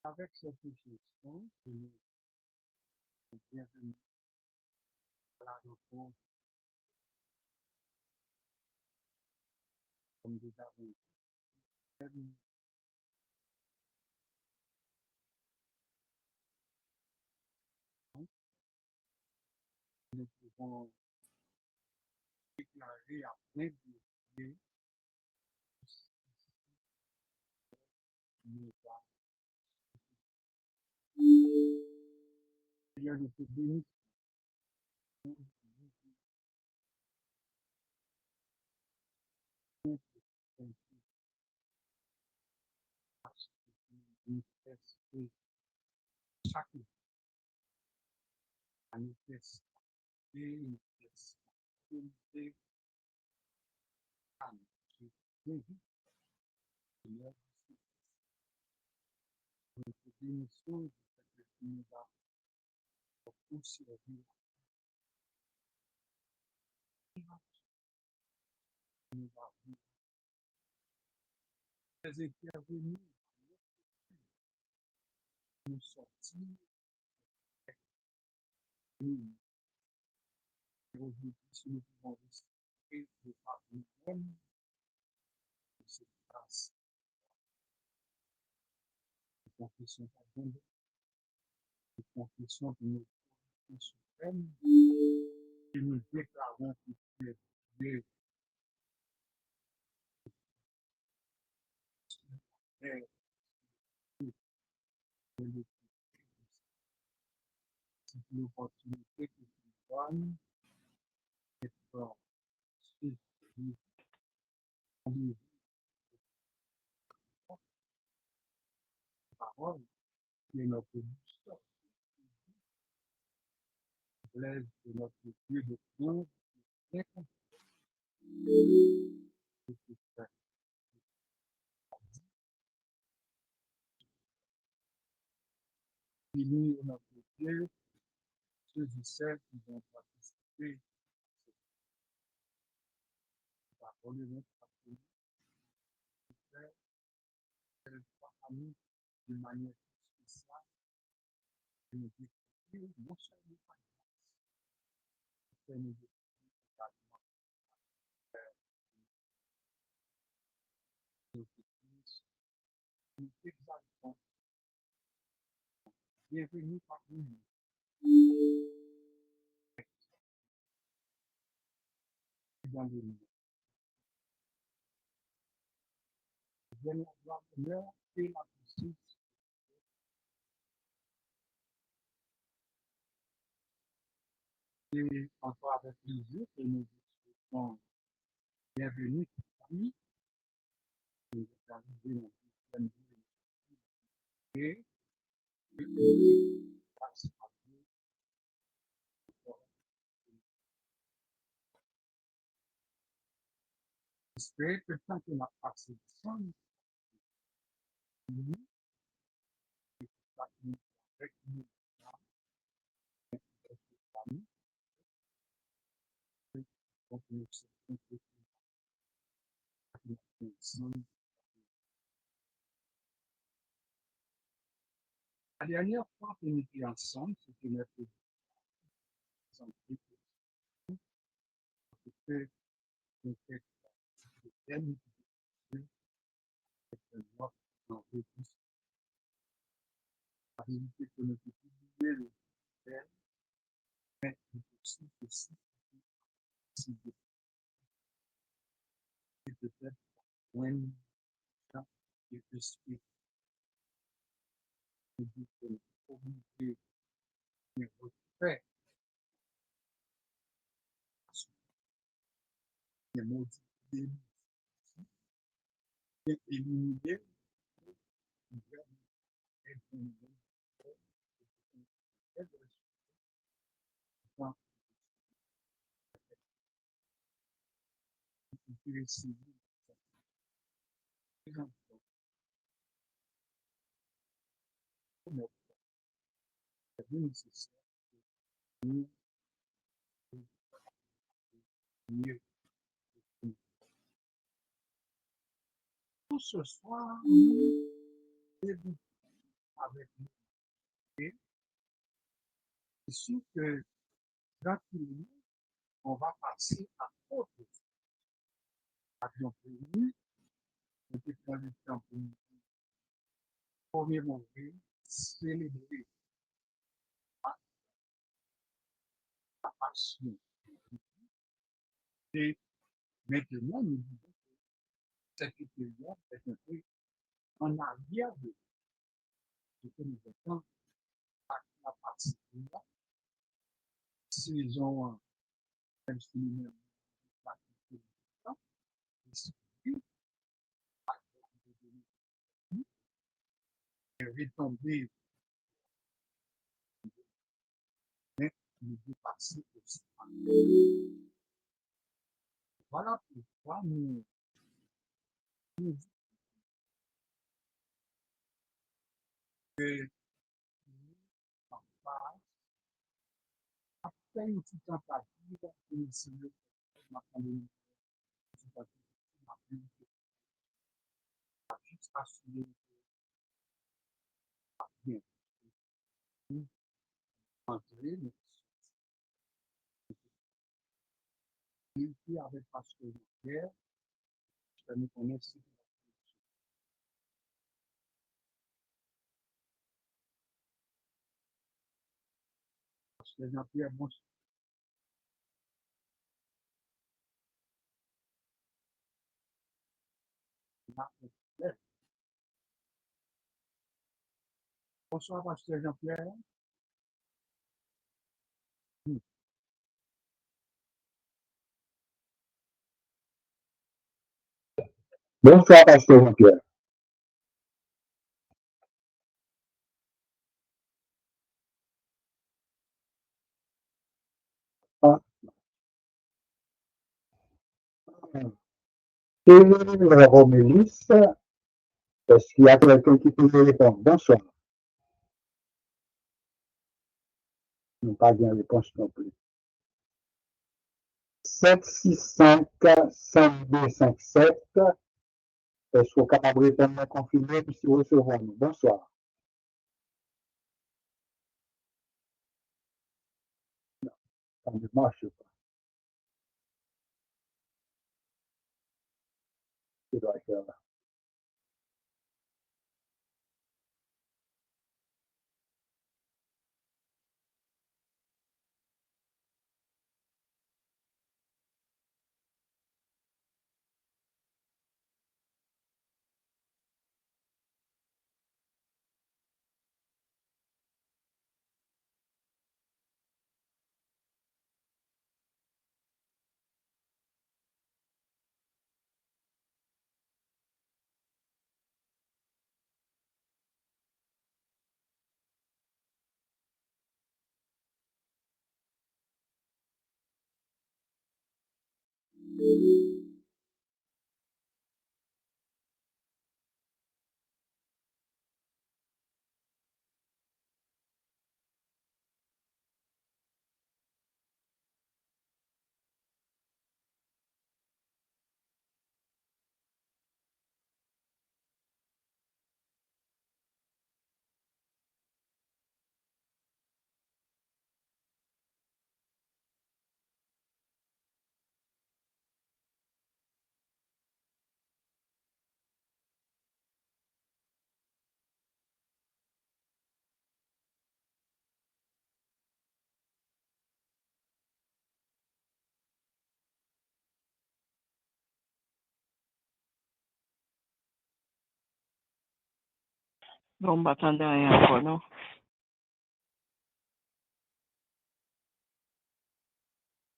Avec cette réflexion, je nous bienvenue à la rencontre, comme nous avons fait, nous pouvons déclarer après de Dieu, nous avons. Seigneur, nous te bénissons pour ton parce que tu manifestes chaque jour, manifeste manifeste âme, qui guérit, Seigneur, nous te bénissons de ce que tu nous as conservé, nous avons intervenus, nous sortir, nous aujourd'hui, si nous pouvons rester de par nous-mêmes, de cette grâce, de confession pardon, de confession de notre Dieu suprême, et nous déclarons que tu es Dieu, Père, Dieu, et le c'est l'opportunité que tu donnes d'être suivi par les paroles qui est notre boussole, lève de notre Dieu de pauvre, bien compris que tu fais. Bénis notre Dieu, ceux et celles qui vont participer à la parole de notre Père, qu'elle soit à nous de manière spéciale, de nous découvrir non seulement par grâce, mais nous découvrir également nos églises, nous exaltons. Bienvenue parmi nous. Dans le monde. Viens avoir l'honneur et la puissance et encore avec plaisir que nous vous souhaitons bienvenue parmi nous êtes arrivés dans le deuxième jour et que nous grâce à Dieu pour espérer que tant qu'on a passé ensemble, nous, avec nous, avec nos familles, donc nous sommes ensemble. La dernière fois que nous étions ensemble, c'était notre santé, c'était une fête de thème, de voir dans le plus la réalité que nous publier le thème, mais aussi, si peut-être, when et je suis obligé de refaire les modifier et éliminer nécessaire mieux, mieux. Tout ce soir, nous débutons avec nous. Et c'est sûr que tranquillement, on va passer à autre chose. Avions prévu, on peut prendre le temps pour nous commémorer, célébrer la passion. Et maintenant, nous disons que cette période est un peu en arrière de ce que nous attendons à la partie de la saison, même si nous pas tout le temps, mais si nous retomber, mais nous dépasser aussi. Voilà pourquoi nous que nous pas après une petite tentative, nous essayons de pandémie, juste assurer bien. Nous entrer, nous qui avec pasteur Pierre, je nous connais si pasteur Jean-Pierre, bonsoir pasteur Jean-Pierre. Bonsoir, Pasteur Jean-Pierre. Ah, et la Romulus, est-ce qu'il y a quelqu'un qui peut me répondre? Bonsoir. Je n'ai pas bien réponse non plus. 765-5257, est-ce qu'on est capable de répondre à confirmer puis si recevons-nous? Bonsoir. Ça ne marche pas. Je dois faire là. Bon, bah, attendez rien encore, non?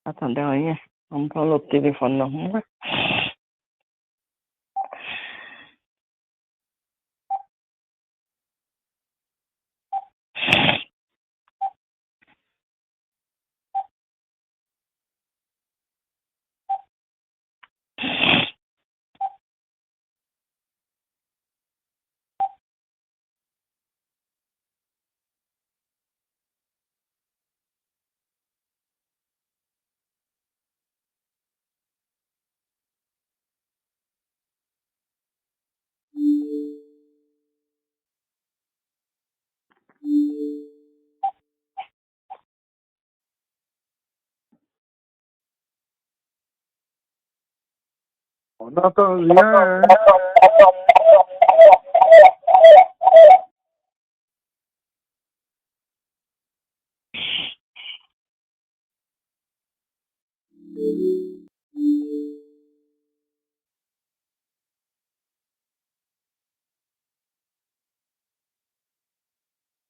Attendez rien. On prend l'autre téléphone, non? Ouais. On n'entend rien. Hein?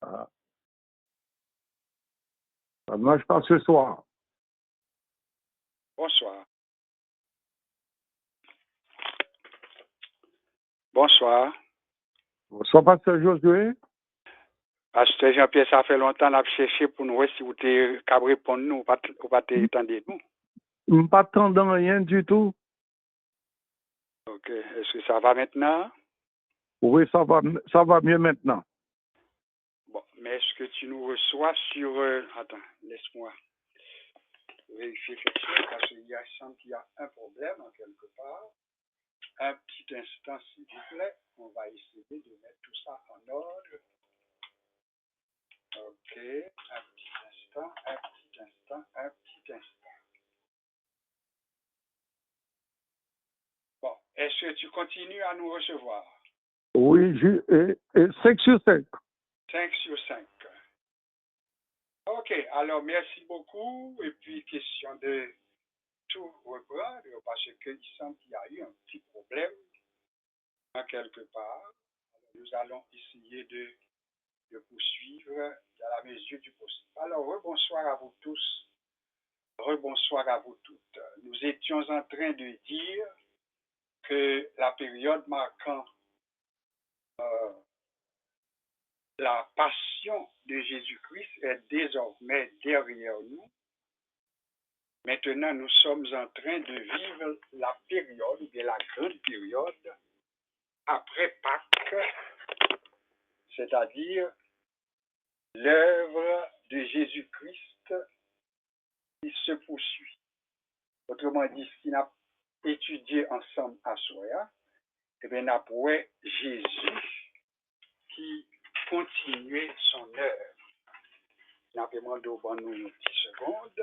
Ah, ça ne marche pas ce soir. Bonsoir. Bonsoir. Bonsoir, pasteur Josué. Pasteur Jean-Pierre, ça fait longtemps qu'on a cherché pour nous voir si vous êtes capable de répondre nous, ou pas attendre nous. Je ne m'attends rien du tout. Ok. Est-ce que ça va maintenant? Oui, ça va mieux maintenant. Bon, mais est-ce que tu nous reçois sur... Attends, laisse-moi vérifier quelque chose, parce qu'il semble qu'il y a un problème en quelque part. Un petit instant, s'il vous plaît. On va essayer de mettre tout ça en ordre. Ok. Un petit instant, un petit instant, un petit instant. Bon, est-ce que tu continues à nous recevoir? Oui, 5 sur 5. 5 sur 5. Ok, alors merci beaucoup. Et puis, question de tout reprendre, parce qu'il semble qu'il y a eu un petit problème en quelque part. Alors, nous allons essayer de poursuivre dans la mesure du possible. Alors, rebonsoir à vous tous. Rebonsoir à vous toutes. Nous étions en train de dire que la période marquant la passion de Jésus-Christ est désormais derrière nous. Maintenant, nous sommes en train de vivre la période, ou bien la grande période, après Pâques, c'est-à-dire l'œuvre de Jésus-Christ qui se poursuit. Autrement dit, si nous avons étudié ensemble à Soya, eh bien, nous avons Jésus qui continuait son œuvre. Nous avons demandé au bon nous une petite seconde.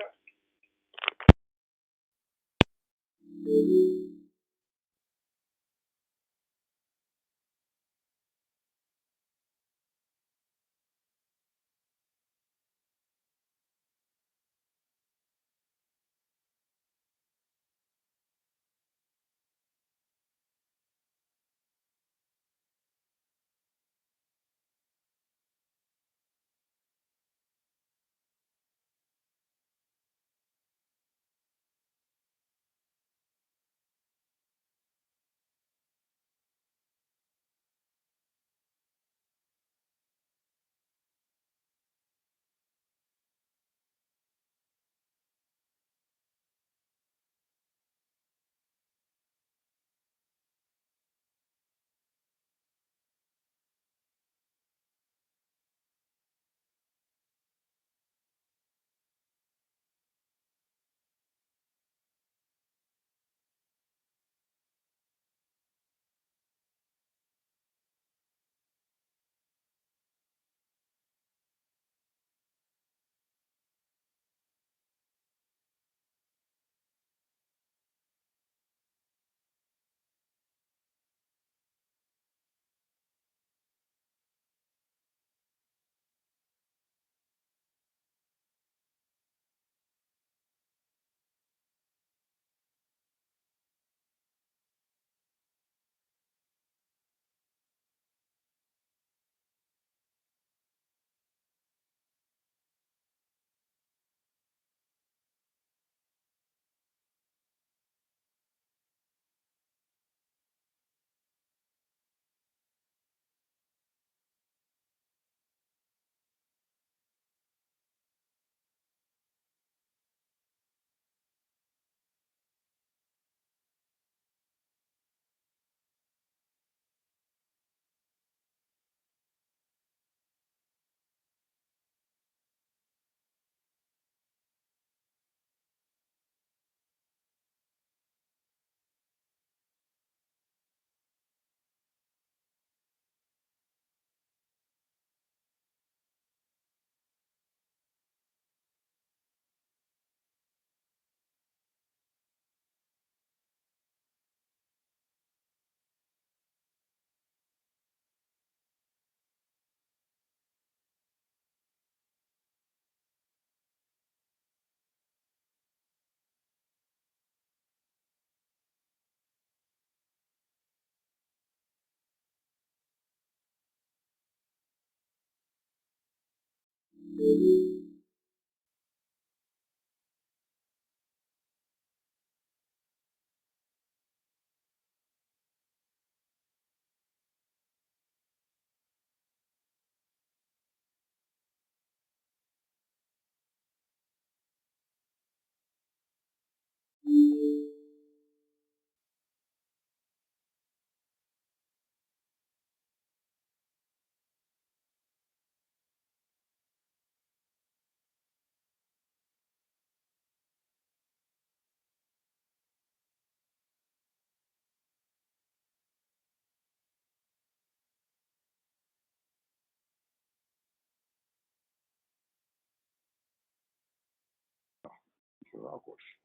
Je vais à gauche.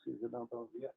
Si je n'entends rien.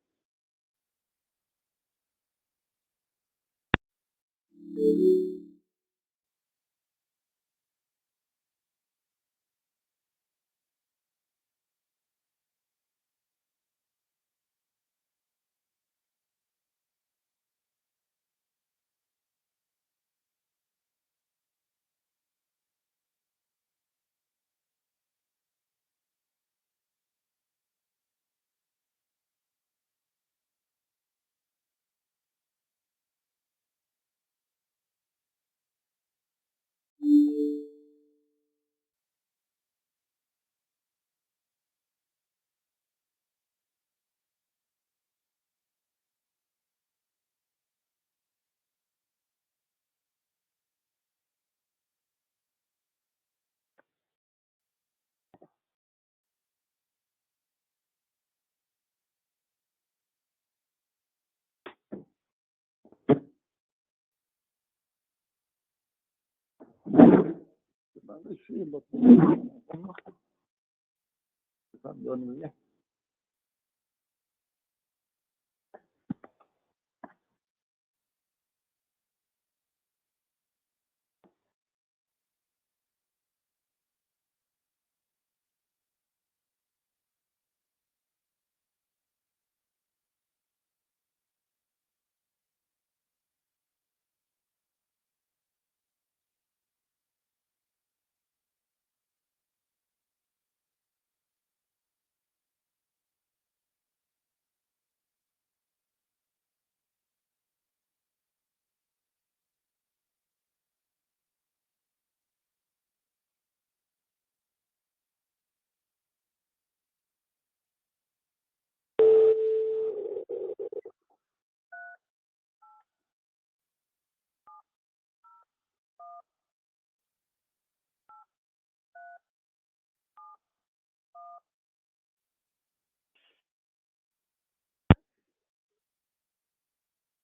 Je vais essayer l'autre. Ça me donne rien.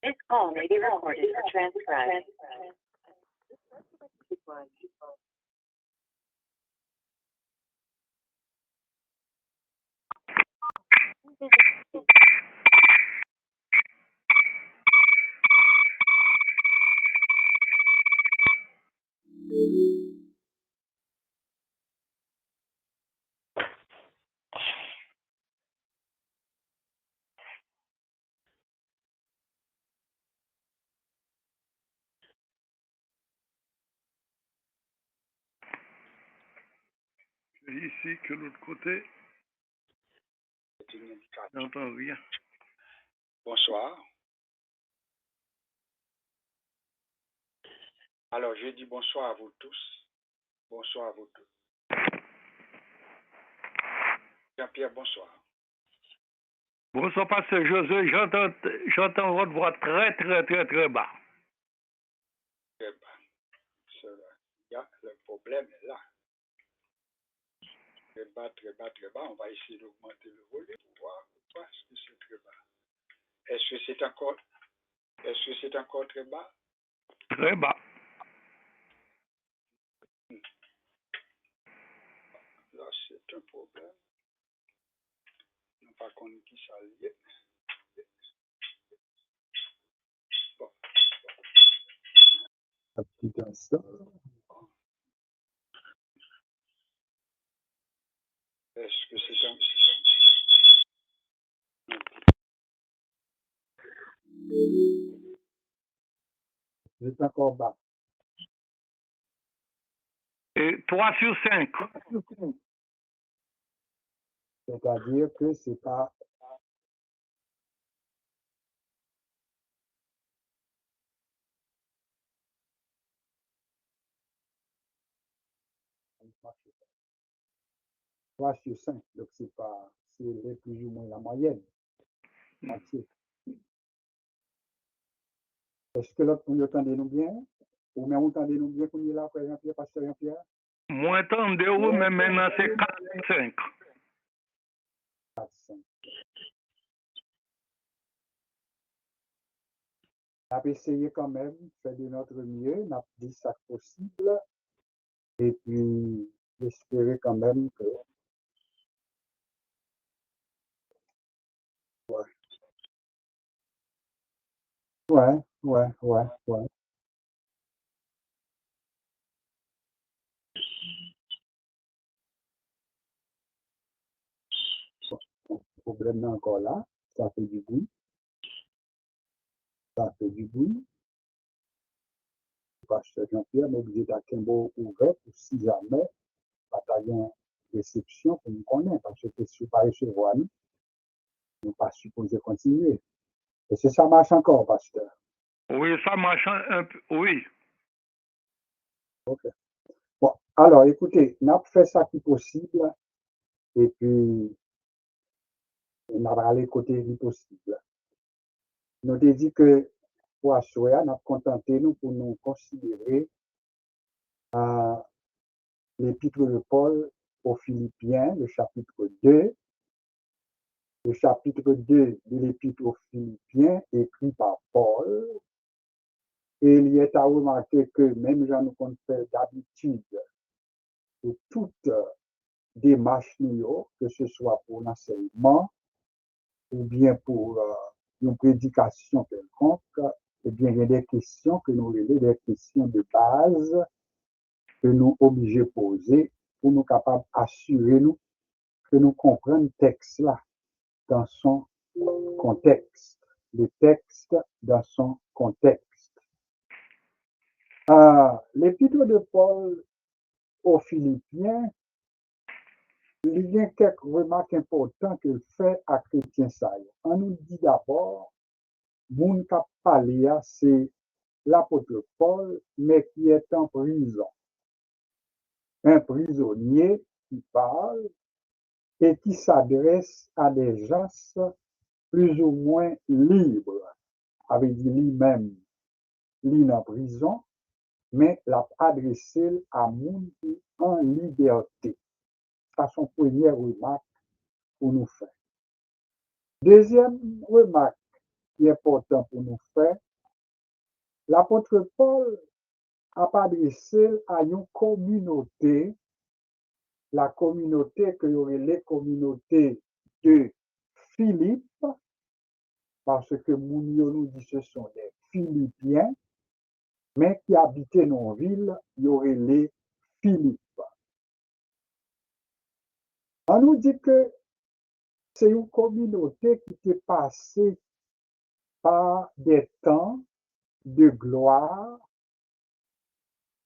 This call may be recorded for transcribing. Et ici, que l'autre côté, C'est une indication. j'entends rien. Bonsoir. Alors, je dis bonsoir à vous tous. Bonsoir à vous tous. Jean-Pierre, bonsoir. Bonsoir, pasteur Josué, j'entends votre voix très bas. Très bas. Le problème est là. Très bas. On va essayer d'augmenter le volume pour voir ce que c'est très bas. Est-ce que c'est encore très bas? Très bas. Là, c'est un problème. Non pas qu'on qui ça lié. Bon. Un petit instant. Est-ce que c'est un... C'est encore bas. Et 3 sur 5. C'est-à-dire que c'est pas trois sur 5, donc c'est pas, c'est plus ou moins la moyenne. Moitié. Est-ce que l'autre, vous entendez-nous bien? Ou même vous entendez-nous bien qu'on est là, frère Jean-Pierre, pasteur Jean-Pierre? Moi, attendez, oui, mais maintenant c'est 4 sur 5. 4, 5. On a essayé quand même, faire de notre mieux, on a dit ça possible, et puis espérer quand même que. Ouais. Le problème est encore là, ça fait du bruit. Pasteur Jean-Pierre, mais obligé d'avoir un mot ouvert pour si jamais, pas une réception que nous connaissons, parce que si vous ne pas recevoir, nous ne pas supposé continuer. Et c'est ça marche encore, pasteur. Oui, ça marche un peu, oui. Ok. Bon, alors écoutez, on a fait ça qui est possible, et puis on a allé côté qui possible. Nous avons dit que pour assurer, on a contenté nous pour nous considérer l'épître de Paul aux Philippiens, le chapitre 2. Le chapitre 2 de l'épître aux Philippiens, écrit par Paul. Et il y est à remarquer que même Jean nous compte faire d'habitude de toute démarche que ce soit pour l'enseignement ou bien pour une prédication quelconque, eh bien, il y a des questions que nous relèvons, des questions de base que nous obligés de poser pour nous capables d'assurer nous que nous comprenons le texte là dans son contexte. Le texte dans son contexte. L'épître de Paul aux Philippiens, il y a quelques remarques importantes qu'il fait à Chrétien Saïd. On nous dit d'abord, mon qui a parlé, c'est l'apôtre Paul, mais qui est en prison. Un prisonnier qui parle et qui s'adresse à des gens plus ou moins libres, avec lui-même, lui en prison, mais l'a adressé à monde en liberté. Ça, c'est une première remarque pour nous faire. Deuxième remarque qui est importante pour nous faire, l'apôtre Paul a adressé à une communauté, la communauté que aurait les communautés de Philippe, parce que Mounio nous dit que ce sont des Philippiens, mais qui habitaient dans la ville, il y aurait les Philippes. On nous dit que c'est une communauté qui est passée par des temps de gloire,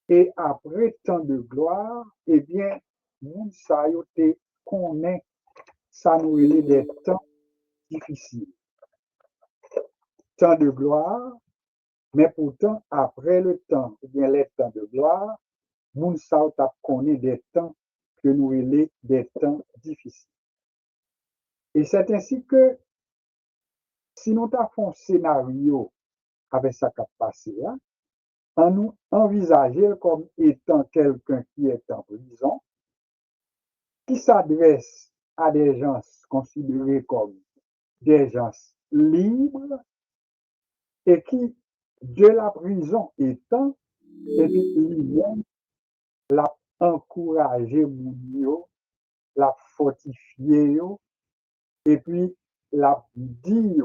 et après tant de gloire, eh bien, moun sa yo te connaît, ça nous est des temps difficiles. Temps de gloire, mais pourtant, après le temps, eh bien, les temps de gloire, moun sa yo te connaît des temps que nous est des temps difficiles. Et c'est ainsi que, si nous avons un scénario avec ça qui a passé, on nous envisager comme étant quelqu'un qui est en prison, qui s'adresse à des gens considérés comme des gens libres et qui, de la prison étant, et puis lui-même l'a encouragé, l'a fortifié, et puis l'a dit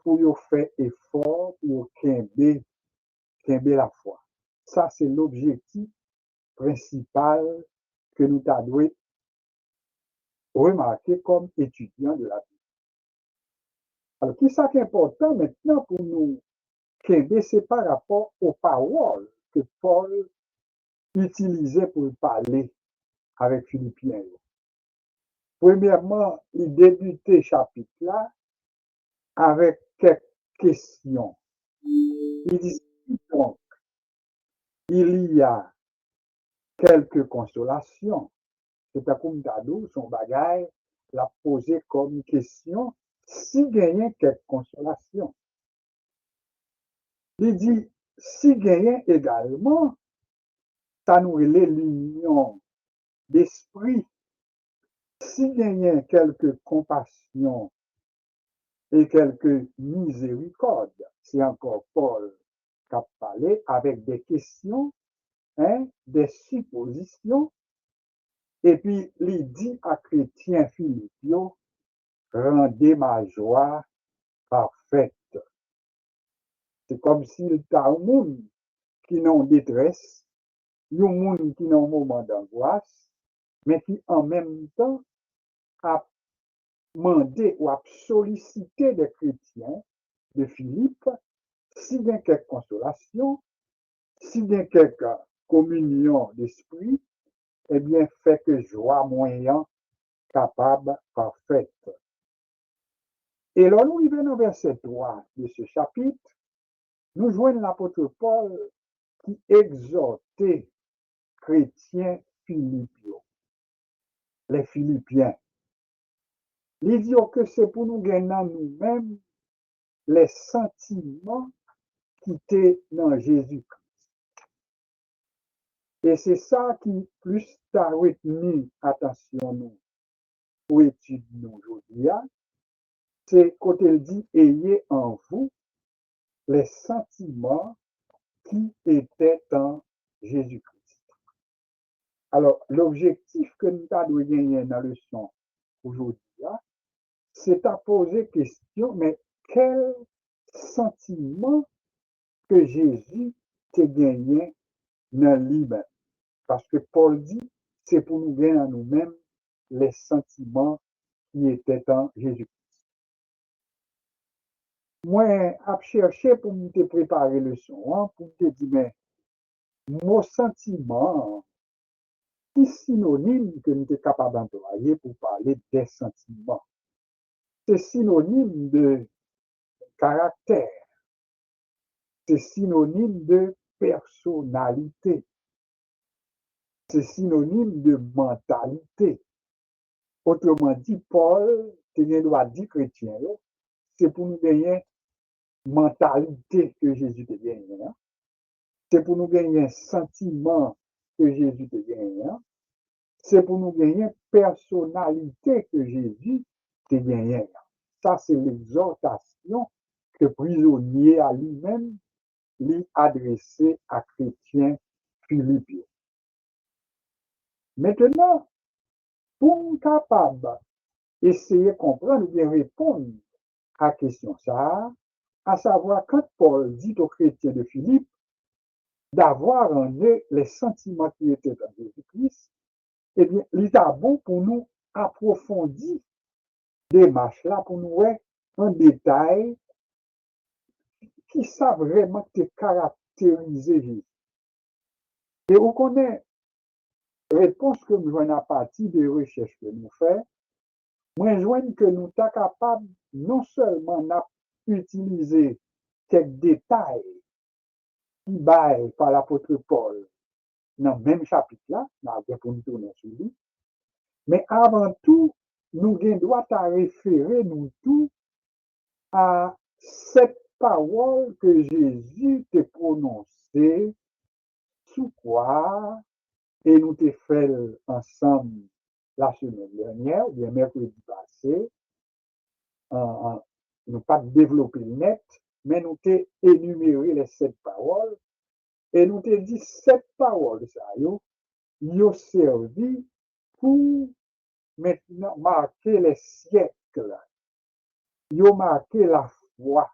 pour faire effort pour quimber la foi. Ça, c'est l'objectif principal que nous devons remarquer comme étudiants de la vie. Alors, qui est important maintenant pour nous quimber, c'est par rapport aux paroles que Paul utilisé pour parler avec Philippiens. Premièrement, il débutait chapitre là avec quelques questions. Il dit donc, il y a quelques consolations. C'est un comme d'ado, son bagage l'a posé comme question, si gagnait quelques consolations. Il dit, si gagnait également, ça nous relève l'union d'esprit, si gagnait quelques compassions et quelques miséricordes. C'est encore Paul qui a parlé avec des questions, des suppositions, et puis il dit à chrétien Philippio, rendez ma joie parfaite. C'est comme s'il y a un monde qui est en détresse, un monde qui est en moment d'angoisse, mais qui en même temps a demandé ou a sollicité des chrétiens de Philippe, si bien quelques consolations, si bien quelques communion d'esprit, eh bien, fait que joie moyen capable parfaite. Et là, nous arrivons au verset 3 de ce chapitre, nous joignons l'apôtre Paul qui exhortait chrétiens philippiens, les Philippiens. Il dit que c'est pour nous gagner nous-mêmes les sentiments qui étaient dans Jésus-Christ. Et c'est ça qui plus t'a retenu attention nous pour étude nous aujourd'hui. C'est quand il dit ayez en vous les sentiments qui étaient en Jésus-Christ. Alors, l'objectif que nous avons gagné dans la leçon aujourd'hui, c'est à poser question, mais quel sentiment que Jésus t'a gagné dans lui-même? Parce que Paul dit, c'est pour nous gagner à nous-mêmes les sentiments qui étaient en Jésus-Christ. Moi, je cherché pour me préparer le son, pour te dire, mais mon sentiment, qui synonyme que nous sommes capables d'employer pour parler des sentiments. C'est synonyme de caractère, c'est synonyme de personnalité, c'est synonyme de mentalité. Autrement dit, Paul, qui doit dire chrétien, c'est pour nous gagner mentalité que Jésus te gagne. C'est pour nous gagner sentiment que Jésus te gagne. C'est pour nous gagner personnalité que Jésus te gagne. Ça, c'est l'exhortation que prisonnier à lui-même lui adressé à chrétien philippiens. Maintenant, pour nous capable essayer de comprendre ou bien répondre à la question ça, à savoir quand Paul dit aux chrétiens de Philippe d'avoir en eux les sentiments qui étaient en Jésus-Christ, eh bien, il est bon pour nous approfondir des démarches là pour nous voir en détail qui savent vraiment te caractériser Jésus. Et on connaît réponse que nous joignons à partir des recherches que nous faisons, moi joigne que nous sommes capables non seulement d'utiliser quelques détails qui baillent par l'apôtre Paul dans le même chapitre là, pour nous tourner sur lui, mais avant tout, nous devons référer nous tous à cette parole que Jésus t'a prononcée sous quoi et nous t'ai fait ensemble la semaine dernière, ou bien mercredi passé, nous pas développé le net, mais nous t'ai énuméré les 7 paroles, et nous t'ai dit 7 paroles, ça, yo servi pour maintenant marquer les siècles, yo marqué la foi,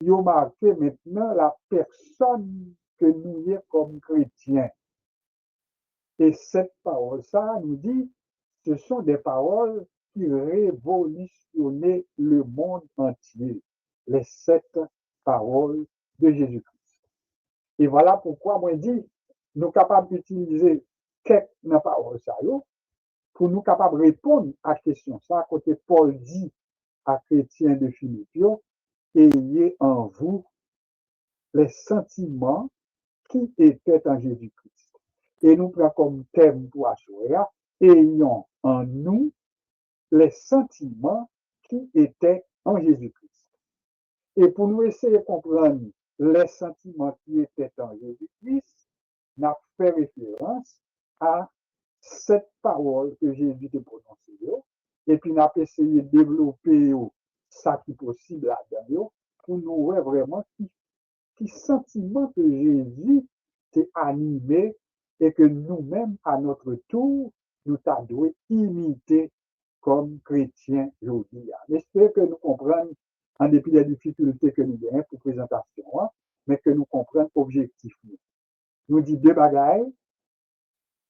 yo marqué maintenant la personne que nous sommes comme chrétiens. Et cette parole, ça nous dit, ce sont des paroles qui révolutionnaient le monde entier. Les 7 paroles de Jésus-Christ. Et voilà pourquoi moi je dis, nous capables d'utiliser quelques paroles ça yo pour nous capables de répondre à la question ça côté Paul dit à chrétiens de Philippe yo, ayez en vous les sentiments qui étaient en Jésus-Christ. Et nous prenons comme thème pour assurer, ayons en nous les sentiments qui étaient en Jésus-Christ. Et pour nous essayer de comprendre les sentiments qui étaient en Jésus-Christ, nous avons fait référence à cette parole que Jésus a prononcée. Et puis nous avons essayé de développer ça qui est possible là-dedans pour nous voir vraiment qui sentiment que Jésus t'est animé et que nous-mêmes, à notre tour, nous t'avons imité comme chrétiens aujourd'hui. J'espère que nous comprenons, en dépit des difficultés que nous avons pour la présentation, mais que nous comprenons objectivement. Nous dit deux bagailles.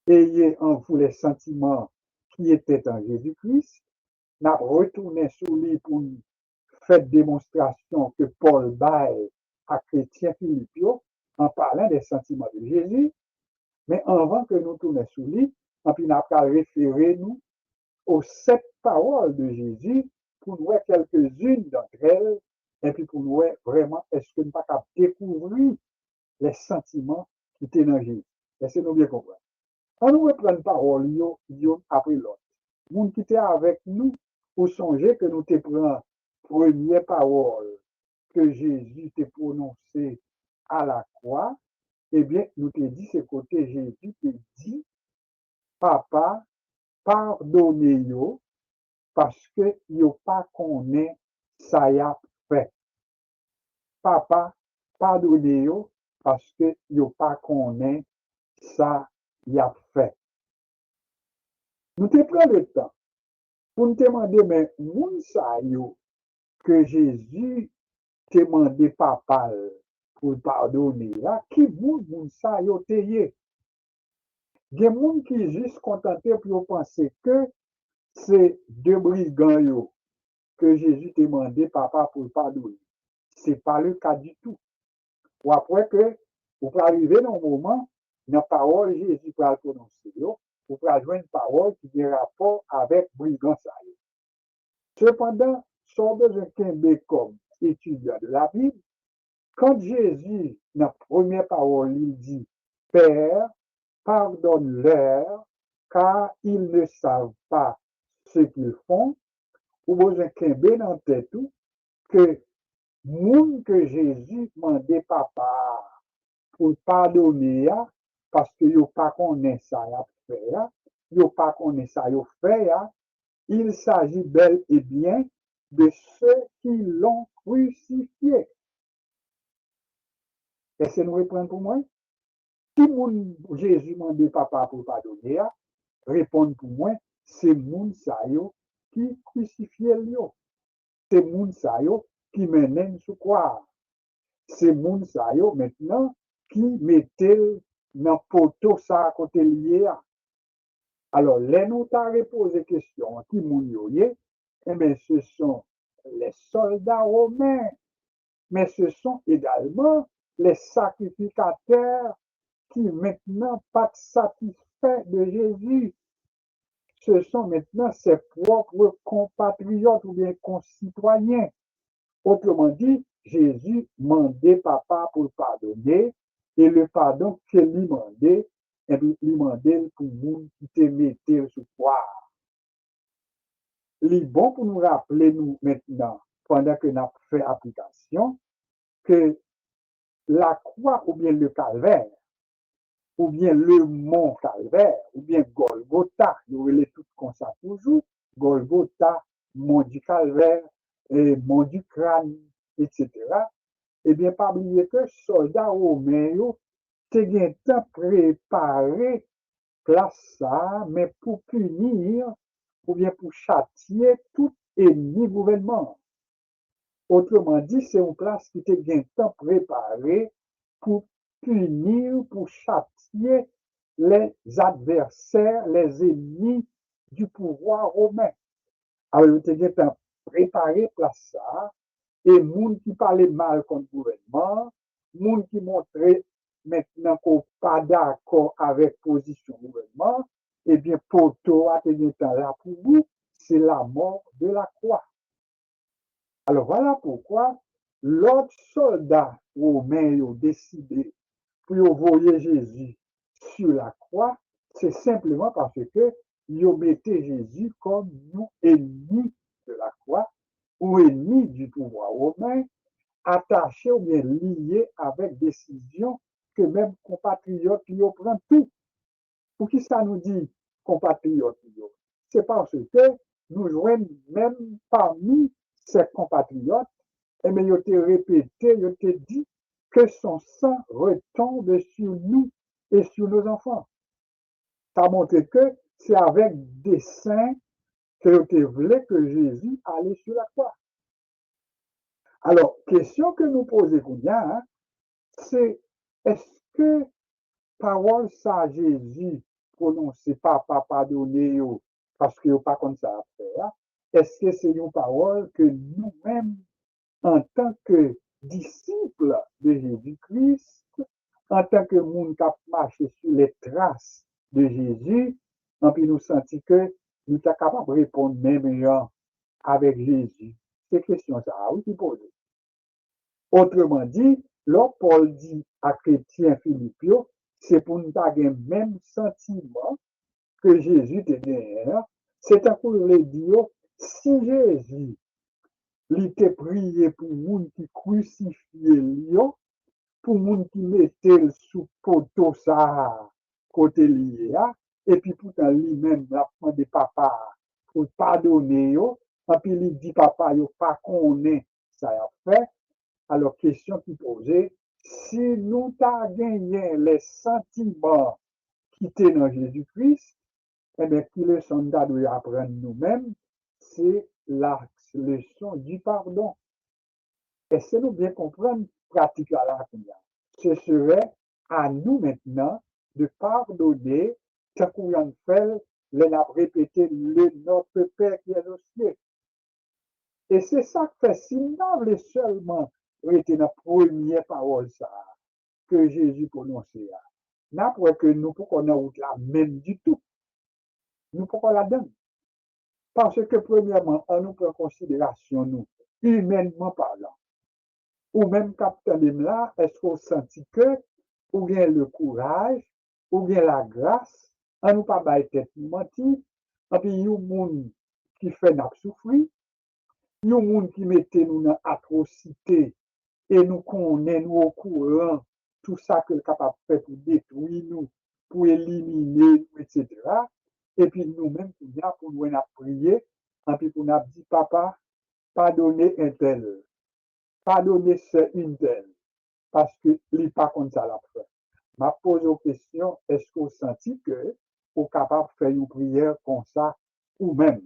Ayez en vous les sentiments qui étaient en Jésus-Christ. Nous avons retourné sur lui pour faire démonstration que Paul baille à chrétien Philippe en parlant des sentiments de Jésus, mais avant que nous tournions sur lui, en puis nous avons référé nous aux 7 paroles de Jésus pour nous voir quelques-unes d'entre elles, et puis pour nous voir vraiment est-ce que nous pas capable découvrir les sentiments qui étaient dans Jésus. Laissez-nous bien comprendre. On nous reprend une parole après l'autre. Vous qui étaient avec nous, pour songer que nous te prenons première parole que Jésus t'a prononcée à la croix, eh bien, nous te dit ce côté Jésus te dit, papa, pardonnez-yo, parce que yo pas connaît ça y a fait. Papa, pardonnez-yo, parce que yo pas connaît ça y a fait. Nous te prenons le temps pour nous demander, mais moun sa yo que Jésus te demandé papa pour pardonner là, qui moun sa yo te yé? Gen moun qui juste contenté pour penser que c'est deux brigands yo que Jésus te demandé papa pour pardonner. C'est pas le cas du tout. Ou après que vous pouvez arriver dans un moment, dans la parole Jésus peut la prononcer, vous pouvez jouer une parole qui a rapport avec brigand ça. Cependant, sans besoin qu'un comme étudiant de la Bible, quand Jésus, dans la première parole, il dit Père, pardonne-leur, car ils ne savent pas ce qu'ils font, ou besoin qu'un dans tête tout, que moun que Jésus mandé papa pour pardonner, parce que yo pas connaît ça y a fait, yo pas connaît ça yo fait, il s'agit bel et bien de ceux qui l'ont crucifié. Est-ce que nous reprenons pour moi? Qui moun Jésus mandé papa pour pardonner, répondre pour moi, c'est moun sa yo qui crucifié yo. C'est moun sa yo qui mène sous croix. C'est moun sa yo maintenant qui mettait dans poteau ça à côté lié. Alors, les nous t'a reposé question qui moun yo yé, eh bien, ce sont les soldats romains, mais ce sont également les sacrificateurs qui maintenant pas satisfaits de Jésus. Ce sont maintenant ses propres compatriotes ou bien concitoyens. Autrement dit, Jésus mandait papa pour pardonner, et le pardon que lui mandait, et puis lui mandait pour nous qui te mettait sous croix. Il est bon pour nous rappeler nous maintenant, pendant que nous avons fait application, que la croix ou bien le calvaire, ou bien le mont calvaire, ou bien Golgotha, nous relèvons tout comme ça toujours, Golgotha, mont du calvaire, et mont du crâne, etc. Eh bien, pas oublier que soldats romains, te gen temps préparé place ça, mais pour punir, ou bien pour châtier tout ennemi gouvernement. Autrement dit, c'est une place qui te gen temps préparé pour punir, pour châtier les adversaires, les ennemis du pouvoir romain. Alors, te gen temps préparé place ça, et moun qui parlait mal contre le gouvernement, moun qui montrait maintenant qu'on pas d'accord avec position gouvernement, eh bien, poto a tenu temps là pour vous, c'est la mort de la croix. Alors voilà pourquoi l'autre soldat romain a décidé pour envoyer Jésus sur la croix, c'est simplement parce que ils mettaient Jésus comme nous ennemis de la croix ou ennemis du pouvoir romain, attachés ou bien liés avec décision que même compatriotes ils prennent tout. Pour qui ça nous dit compatriotes? C'est parce que nous joignons même parmi ces compatriotes, et bien, ils ont répété, ils ont dit que son sang retombe sur nous et sur nos enfants. Ça montre que c'est avec des saints que vous voulez que Jésus allait sur la croix. Alors, question que nous posons bien, c'est est-ce que parole ça Jésus prononcée par papa donné parce que pas comme ça à faire, est-ce que c'est une parole que nous-mêmes, en tant que disciples de Jésus-Christ, en tant que monde qui a marché sur les traces de Jésus, et puis nous sentons que nous sommes capables de répondre même gens avec Jésus? C'est question ça, oui, qui pose. Autrement dit, lorsque Paul dit à chrétien Philippio, c'est pour nous avoir le même sentiment que Jésus était derrière. C'est à pour le dire, si Jésus il était prié pour les gens qui crucifiaient Lion, pour les gens qui mettaient sous poteau ça, côté lié, et puis pourtant lui-même, il a demandé papa pour pardonner, et puis il dit papa, il pas connaît ça a fait. Alors, question qui posait, si nous avons gagné les sentiments qui étaient dans Jésus-Christ, eh bien, qui leçon doit apprendre nous-mêmes, c'est la leçon du pardon. Est-ce que nous bien comprendre pratique à la ce serait à nous maintenant de pardonner, tant qu'on en fait, l'a répété, le notre Père qui est aux cieux. Et c'est ça que fait, si nous avons seulement été dans la première parole ça, que Jésus prononçait, n'après que nous ne pouvons pas la même du tout. Nous ne pouvons pas la donner. Parce que premièrement, on nous prend en considération, nous, humainement parlant. Ou même capitaine là, est-ce qu'on sentit que, ou bien le courage, ou bien la grâce, on nous pas bailler tête menti, et puis il y a un monde qui fait nous souffrir, il y a un monde qui mettait nous dans l'atrocité, et nous connaissons, nous au courant, tout ça que le capable de faire pour détruire nous, pour éliminer nous, etc. Et puis nous-mêmes, pour nous prier, et puis pour nous dire, papa, pardonnez un tel. Pardonner c'est une telle, parce que n'est pas comme ça la fait. Je pose aux questions, est-ce qu'on sentit que vous êtes capable de faire une prière comme ça ou même?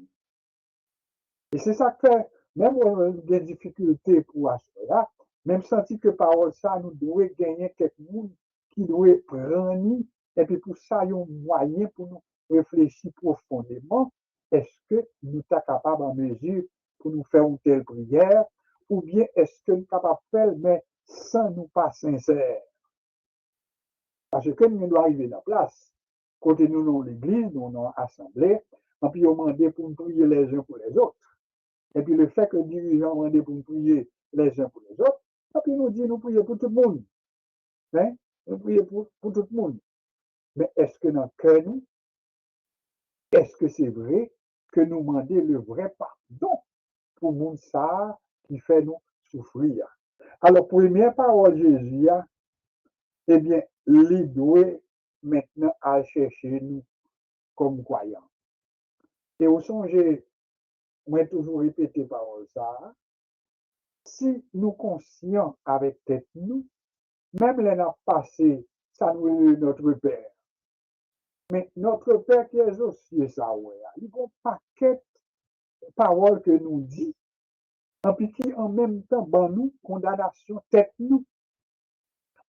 Et c'est ça que fait, même si on a des difficultés pour cela, même senti que par ça, nous devons gagner quelqu'un qui doit prendre, et puis pour ça, il y a un moyen pour nous réfléchir profondément, est-ce que nous sommes capables en mesure pour nous faire une telle prière, ou bien est-ce que nous sommes capables de faire, mais sans nous pas sincères? Parce que nous devons arriver dans la place, côté nous dans l'église, nous dans l'assemblée, et puis on demande pour nous prier les uns pour les autres. Et puis le fait que les dirigeants demandent pour nous prier les uns pour les autres, et puis nous dit nous prions pour tout le monde. Hein? Nous prions pour tout le monde. Mais est-ce que dans le cœur, nous, est-ce que c'est vrai que nous demandons le vrai pardon pour le monde ça qui fait nous souffrir? Alors, première parole Jésus, eh bien, il doit maintenant à chercher nous comme croyants. Et au songe, moi toujours répété parole ça, si nous conscients avec tête nous, même les n'a passé, ça nous est notre Père. Mais notre Père qui est aussi ça, ouais, il y a un paquet de paroles que nous dit, et puis qui en même temps, ben nous, condamnation tête nous.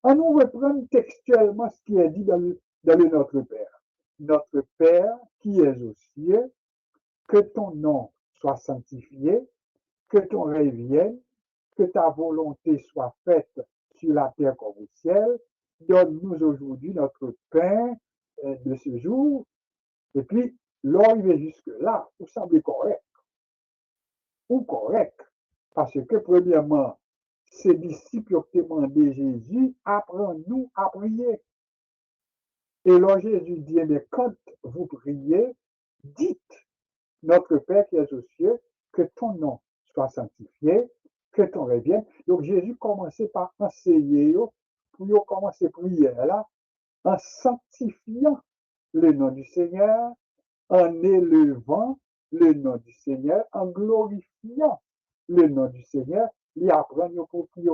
On nous reprend textuellement ce qui est dit dans le Notre Père. Notre Père qui es aux cieux, que ton nom soit sanctifié, que ton règne vienne, que ta volonté soit faite sur la terre comme au ciel. donne-nous aujourd'hui notre pain de ce jour. Et puis, l'arriver jusque-là, vous semblez correct, ou correct. Parce que, premièrement, ces disciples ont demandé Jésus, apprends-nous à prier. Et là, Jésus dit, mais quand vous priez, dites, notre Père qui est aux cieux, que ton nom soit sanctifié, que ton règne vienne. Donc, Jésus commençait par enseigner, pour commencer à prier là, en sanctifiant le nom du Seigneur, en élevant le nom du Seigneur, en glorifiant le nom du Seigneur, et apprendre pour prier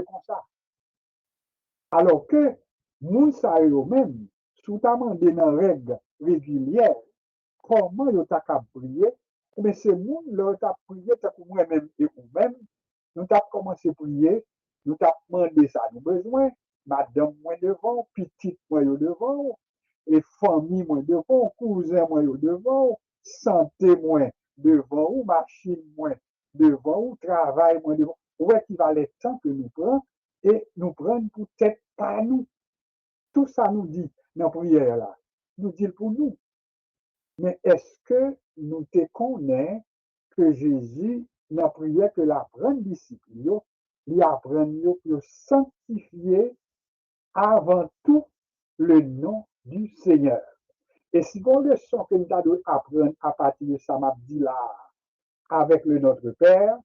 comme ça. Alors que, moun sa yo même, sous ta mandé dans règle régulière, comment yo ta ka prier, mais c'est moun là ta prier, ta pour moi-même et vous-même, nous t'a commencé à prier, nous t'a demandé ça, nous besoin, madame moi devant, petite moi yo devant, et famille moi devant, cousin moi yo devant, santé moi devant, ou machine moi devant, ou travail moi devant. Ouais, qui va le temps que nous prenons et nous prenons peut-être pas nous. Tout ça nous dit dans la prière là. Nous dit pour nous. Mais est-ce que nous te connaissons que Jésus, dans la prière que l'apprendre disciple, il apprend pour sanctifier avant tout le nom du Seigneur. Et si on leçon que nous devons apprendre à partir de ça, m'a dit là, avec le Notre Père,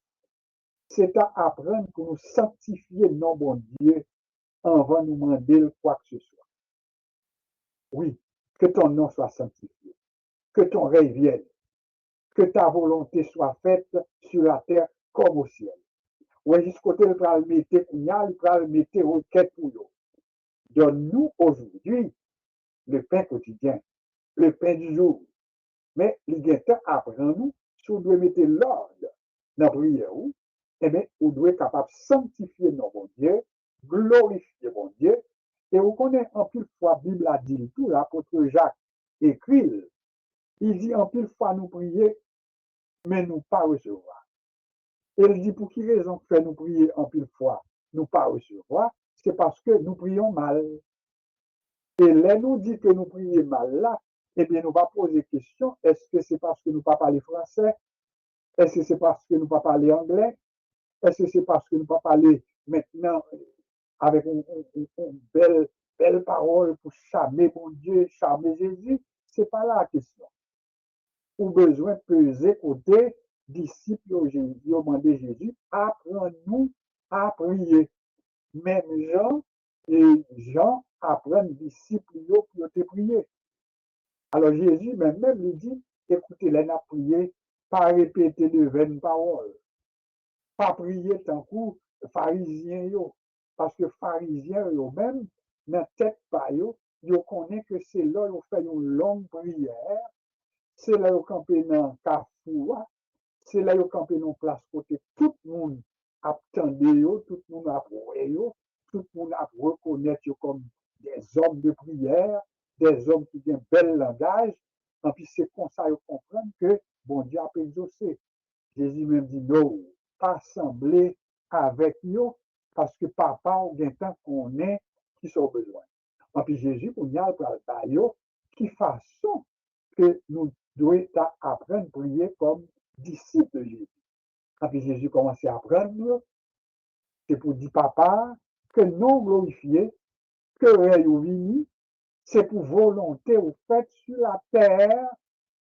c'est à apprendre pour nous sanctifier non bon Dieu avant de nous demander quoi que ce soit. Oui, que ton nom soit sanctifié, que ton règne vienne, que ta volonté soit faite sur la terre comme au ciel. Oui, jusqu'au côté, il va le mettre, il va le mettre requête pour nous. Donne-nous aujourd'hui le pain quotidien, le pain du jour. Mais il y a temps après nous, si on doit mettre l'ordre dans la prière, eh bien, on doit être capable de sanctifier notre bon Dieu, glorifier mon Dieu. Et on connaît en pile fois, la Bible a dit tout, l'apôtre Jacques écrit, il dit en pile fois nous prier, mais nous pas recevoir. Et il dit pour qui raison fait nous prier en pile fois, nous pas recevoir, c'est parce que nous prions mal. Et là, nous dit que nous prions mal là, eh bien, nous va poser question, est-ce que c'est parce que nous pas parler français? Est-ce que c'est parce que nous pas parler anglais? Est-ce que c'est parce que nous pas parler maintenant avec une belle parole pour charmer mon Dieu, charmer Jésus? C'est pas là la question. Ou besoin de peser côté disciples Jésus, demandé Jésus, apprends-nous à prier. Même Jean apprennent disciples pour te prier. Alors Jésus même lui dit, écoutez, là, n'a prié, pas répéter de vaines paroles, pas prier tant que pharisiens, parce que pharisiens eux-mêmes, dans la tête pas, ils connaissent que c'est là qu'ils font une longue prière, c'est là qu'ils campent dans le carrefour, c'est là qu'ils campent dans place côté tout le monde attendait, tout le monde approuvé, tout le monde a reconnaître comme des hommes de prière, des hommes qui ont un bel langage, et puis c'est comme ça qu'ils comprennent que bon Dieu a exaucé. Jésus même dit non, pas sembler avec eux, parce que papa, on a un temps qu'on est qui sont besoin. Et puis Jésus, pour nous parler qui façon que nous devons apprendre à prier comme disciples de Jésus. Et puis Jésus commence à apprendre, c'est pour dire papa, que non glorifié, que règne vini, c'est pour volonté ou faite sur la terre,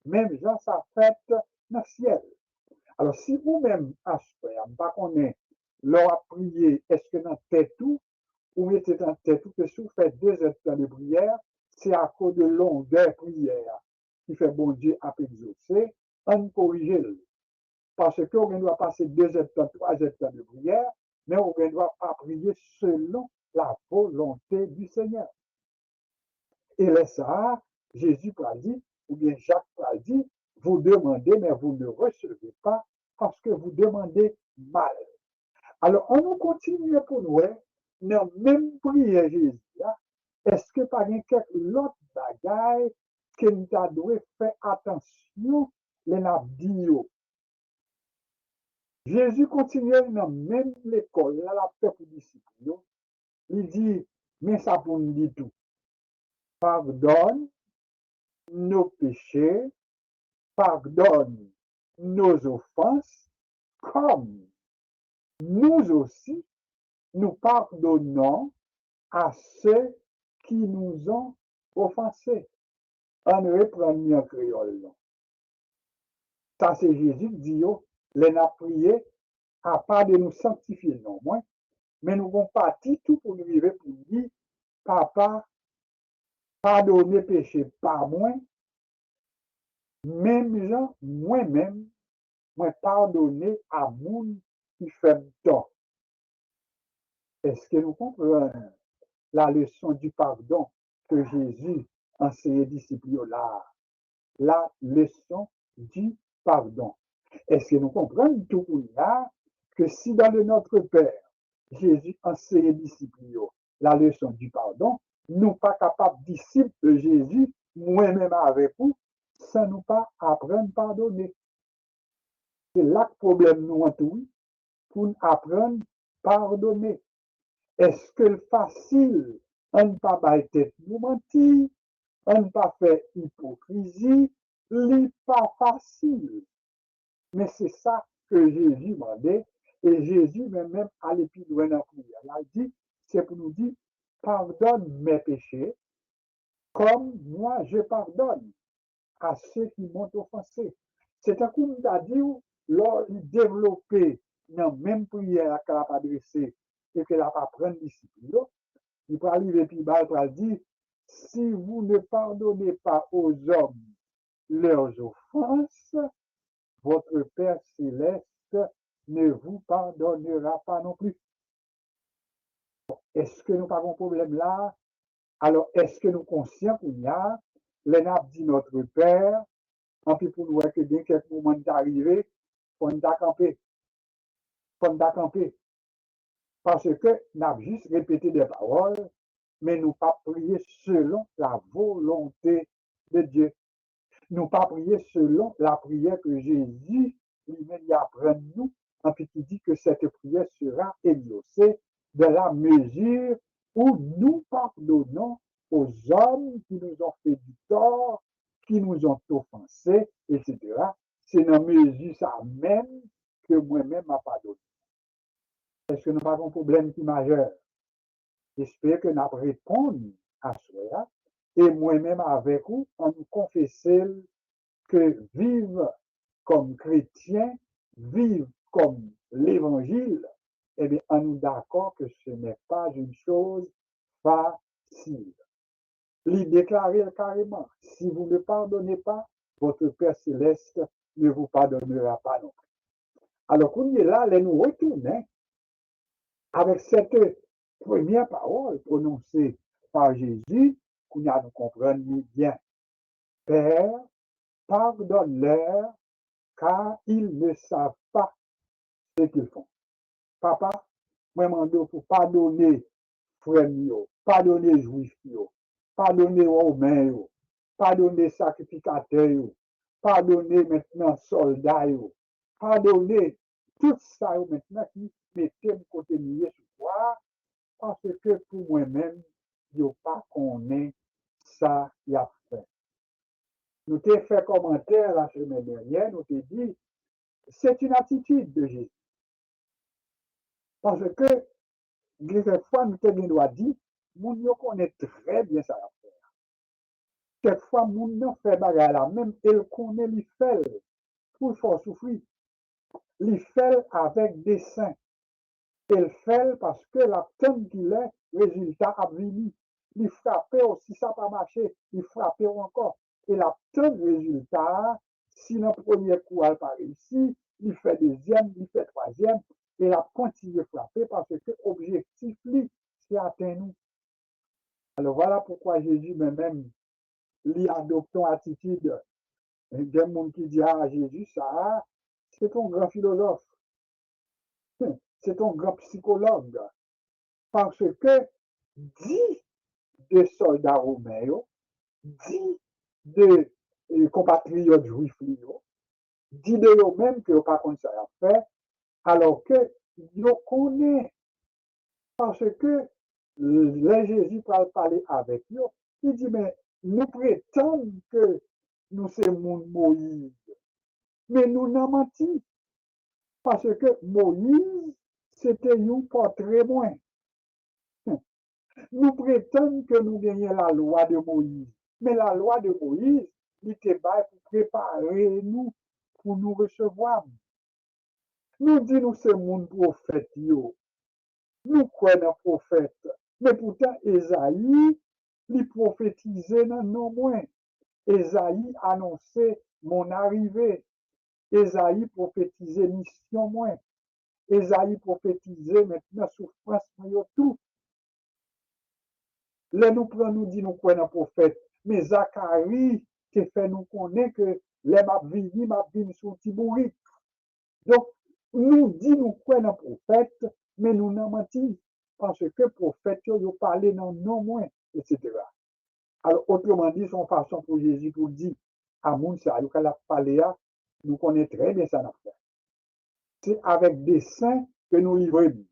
même gens ça fait dans le ciel. Alors, si vous-même, à ce pas qu'on est, leur a prié, est-ce que dans tête tout, ou mettez dans tête tout, que si vous faites 2 heures de prière, c'est à cause de longueur prière qui fait bon Dieu à exaucer, on corrige. Parce qu'on ne doit passer 2 heures, 3 heures de prière, mais on ne doit pas prier selon la volonté du Seigneur. Et là, ça, Jésus a dit, ou bien Jacques a dit, vous demandez, mais vous ne recevez pas parce que vous demandez mal. Alors, on nous continue pour nous, dans même prière Jésus, est-ce que par quelque autre bagaille que nous devons faire attention, les nabdio? Jésus continue dans même l'école, là, la paix pour disciples. Il dit, mais ça pour nous dire tout. Pardonne nos péchés, pardonne nos offenses, comme nous aussi, nous pardonnons à ceux qui nous ont offensés. On reprend en créole. Ça, c'est Jésus qui dit, les n'a prié, à part de nous sanctifier, non moins, mais nous avons parti tout pour nous vivre pour dire, papa, pardonnez péché par moi, même gens, moi-même, moi pardonner à moun qui fait tort. Est-ce que nous comprenons la leçon du pardon que Jésus enseignait aux disciples là? La leçon du pardon. Est-ce que nous comprenons tout pour là que si dans le Notre Père, Jésus enseignait aux disciples la leçon du pardon, nous pas capables disciples de Jésus, moi-même avec vous, sans nous pas apprendre à pardonner. C'est là que le problème nous entoure pour nous apprendre à pardonner. Est-ce que c'est facile, on ne pas bailler tête nous mentir, on ne pas faire hypocrisie, n'est pas facile. Mais c'est ça que Jésus m'a dit, et Jésus même allait plus loin dans la prière. Il a dit, c'est pour nous dire, pardonne mes péchés, comme moi je pardonne à ceux qui m'ont offensé. C'est un coup nous a dit, lors de développer dans la même prière qu'elle a adressée et qu'elle a pas prendre discipline, il peut arriver et puis il va dire, si vous ne pardonnez pas aux hommes leurs offenses, votre Père céleste ne vous pardonnera pas non plus. Est-ce que nous avons un problème là? Alors, est-ce que nous conscients qu'il y a, les dit notre Père, en plus pour nous que dès quelques moments d'arriver, on a campé. On a campé. Parce que nous avons juste répété des paroles, mais nous pas prier selon la volonté de Dieu. Nous pas prier selon la prière que Jésus lui-même apprend nous, en fait, il dit que cette prière sera exaucée de la mesure où nous pardonnons aux hommes qui nous ont fait du tort, qui nous ont offensés, etc. C'est dans la mesure ça même que moi-même m'a pardonné. Est-ce que nous avons un problème qui est majeur? J'espère que nous répondons à cela. Et moi-même avec vous, on nous confesse que vivre comme chrétien, vivre comme l'évangile, eh bien, on nous d'accord que ce n'est pas une chose facile. Il déclarait carrément, si vous ne pardonnez pas, votre Père céleste ne vous pardonnera pas non plus. Alors, quand on est là, nous retournons avec cette première parole prononcée par Jésus, qu'on a nous comprendre bien. Père, pardonne-leur, car ils ne savent pas ce qu'ils font. Papa, moi, je demande pour pardonner frères, pardonner juifs, pardonner romains, pardonner sacrificateurs, pardonner maintenant soldats, pardonner tout ça maintenant qui mettait de côté de sur toi, parce que pour moi-même, je n'ai pas connaît ça qu'il a fait. Nous t'ai fait commentaire la semaine dernière, nous t'ai dit, c'est une attitude de Jésus. Parce que, quelquefois, nous t'avons dit, nous connaît très bien ça à faire. Quelquefois, nous fait bagarre là, même elle connaît les faits pour faire souffrir. Les faits avec dessein. Elle fait parce que la peine qu'il est, résultat a venu. Il frappait aussi, ça n'a pas marché. Il frappait encore. Et la peine résultat, si le premier coup n'a pas réussi, il fait deuxième, il fait troisième. Et il a continué à frapper parce que l'objectif, c'est atteint nous. Alors voilà pourquoi Jésus même, il adopte une attitude. Il y a des gens qui disent, ah Jésus, ça, c'est un grand philosophe. C'est un grand psychologue. Parce que 10 de soldats romains, 10 de compatriotes juifs, 10 de eux-mêmes qui n'ont pas comme ça à faire, alors que ils connaissent. Parce que là Jésus va parler avec eux, il dit, mais nous prétendons que nous sommes Moïse, mais nous n'avons menti, parce que Moïse, c'était nous portrait moins. Nous prétendons que nous gagnons la loi de Moïse, mais la loi de Moïse, il était pour préparer nous pour nous recevoir. Nous disons nous sommes prophètes, nous croyons prophète, mais pourtant Esaïe, il prophétisait dans nos moins. Esaïe annonçait mon arrivée. Esaïe prophétisait mission moins. Esaïe prophétisait maintenant souffrance moins tout. Là nous prenons, nous dit nous croyons prophète, mais Zacharie qui fait nous connaître que les m'a vini sur Tibouri. Donc nous dit nous croyons prophète, mais nous n'en menti parce que prophète yo parlé dans nos moins, etc. Alors, autrement dit, son façon pour Jésus pour dire à moun ça, il a parlé à, nous connaissons très bien ça n'a fait. C'est avec des saints que nous livrons.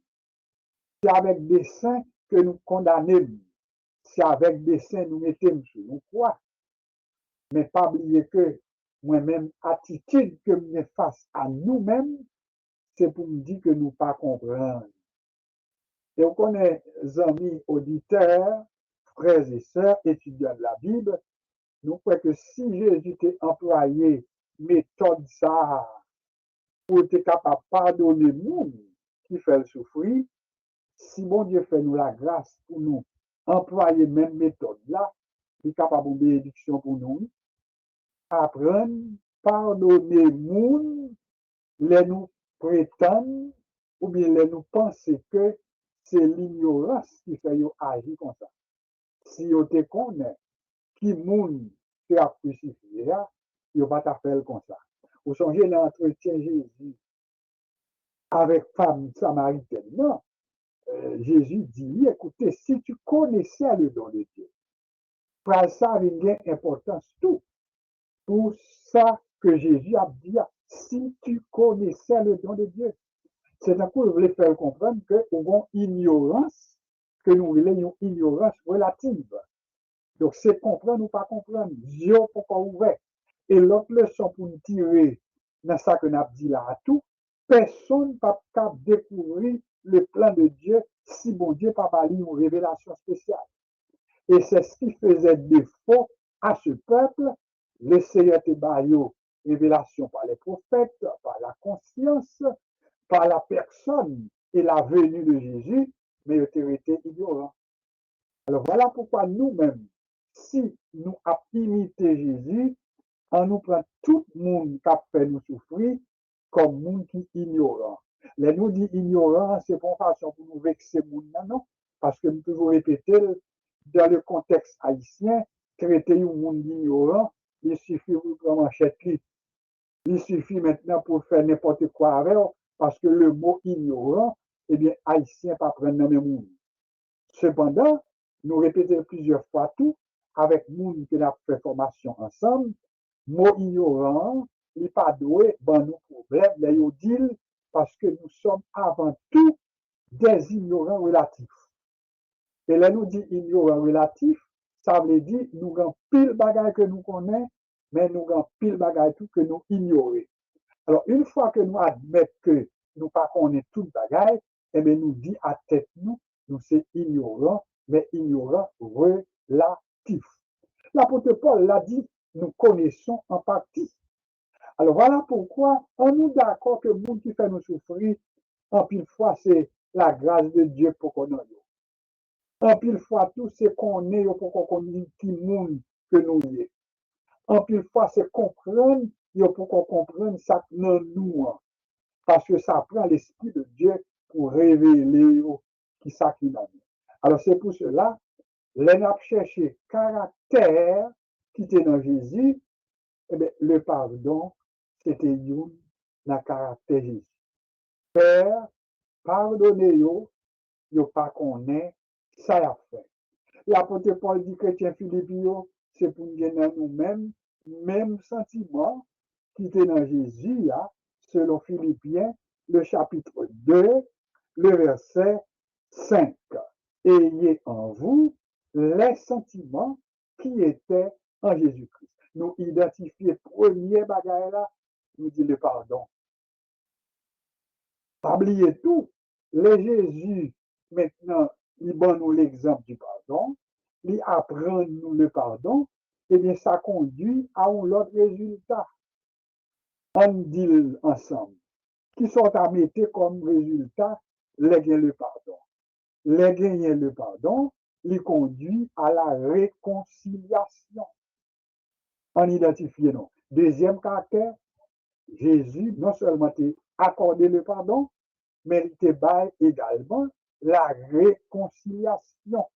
C'est avec des saints que nous condamnons. C'est avec des saints nous mettons sur nous croix. Mais pas oublier que moi-même, attitude que je face à nous-mêmes, c'est pour me dire que nous pas comprendre. Et on connaît, amis auditeurs, frères et sœurs, étudiants de la Bible, nous croyons que si Jésus était employé méthode ça pour être capable de pardonner le monde qui fait le souffrir, si bon Dieu fait nous la grâce pour nous employer même méthode là, il est capable de bénédiction pour nous, apprendre, pardonner le monde, les nous prétendre ou bien les nous penser que c'est l'ignorance qui fait agir comme ça. Si on te connaît, qui moun qui a crucifié, il va pas faire comme ça. Vous songez l'entretien Jésus avec femme samaritaine. Non, Jésus dit, écoutez, si tu connaissais le don de Dieu, ça a une importance tout. Pour ça que Jésus a dit, si tu connaissais le don de Dieu, c'est un coup, je voulais faire comprendre que nous une ignorance, que nous voulons une ignorance relative. Donc, c'est comprendre ou pas comprendre. Dieu pourquoi ouvert. Et l'autre leçon pour nous tirer dans ça que nous avons dit là à tout, personne ne peut découvrir le plan de Dieu si bon Dieu n'a pas parlé une révélation spéciale. Et c'est ce qui faisait défaut à ce peuple. Le Seigneur te baillot révélation par les prophètes, par la conscience, par la personne et la venue de Jésus, mais ils ont été ignorants. Alors voilà pourquoi nous-mêmes, si nous avons imité Jésus, on nous prend tout le monde qui a fait nous souffrir comme monde qui ignorant. Les nous dit ignorant, c'est pas une façon pour nous vexer monde non, parce que nous toujours répéter dans le contexte haïtien, traiter un monde ignorant, il suffit de prendre manchette. Il suffit maintenant pour faire n'importe quoi avec, parce que le mot ignorant, eh bien, haïtien pas prendre dans le même monde. Cependant, nous répétons plusieurs fois tout, avec nous qui avons fait formation ensemble, mot ignorant, il n'est pas doué, ben nous problèmes, les odile, parce que nous sommes avant tout des ignorants relatifs. Et là, nous dit ignorants relatifs, ça veut dire nous avons pile bagaille que nous connaissons, mais nous avons pile bagaille tout que nous ignorons. Alors, une fois que nous admettons que nous ne connaissons pas tout bagaille, eh bien, nous dit à tête nous c'est ignorant, mais ignorant relatif. L'apôtre Paul l'a dit, nous connaissons en partie. Alors voilà pourquoi on est d'accord que le monde qui fait nous souffrir, en pile fois, c'est la grâce de Dieu pour qu'on ait. En pile fois, tout c'est qu'on est pour qu'on ait qui monde que nous y est. En pile fois, c'est comprendre, pour qu'on comprenne ça dans nous. Parce que ça prend l'Esprit de Dieu pour révéler qui ça qui nous. Alors c'est pour cela, les a cherché caractère qui était dans Jésus, eh bien, le pardon, c'était un caractère Jésus. Père, pardonnez-vous, yo pas connaît, ça a fait. L'apôtre Paul dit chrétien Philippe, c'est pour nous nous-mêmes, même sentiment qui était dans Jésus, selon Philippiens, le chapitre 2, le verset 5. ayez en vous les sentiments qui étaient en Jésus-Christ. Nous identifier premier bagage là, nous dit le pardon. Pas oublier tout. Les Jésus, maintenant, il donne nous l'exemple du pardon, il apprend nous le pardon, et bien ça conduit à un autre résultat. On dit ensemble. Qui sont à mettre comme résultat les gains le pardon. Les gagner le pardon, il conduit à la réconciliation. On identifie non. Deuxième caractère, Jésus non seulement t'a accordé le pardon, mais il te baille également la réconciliation.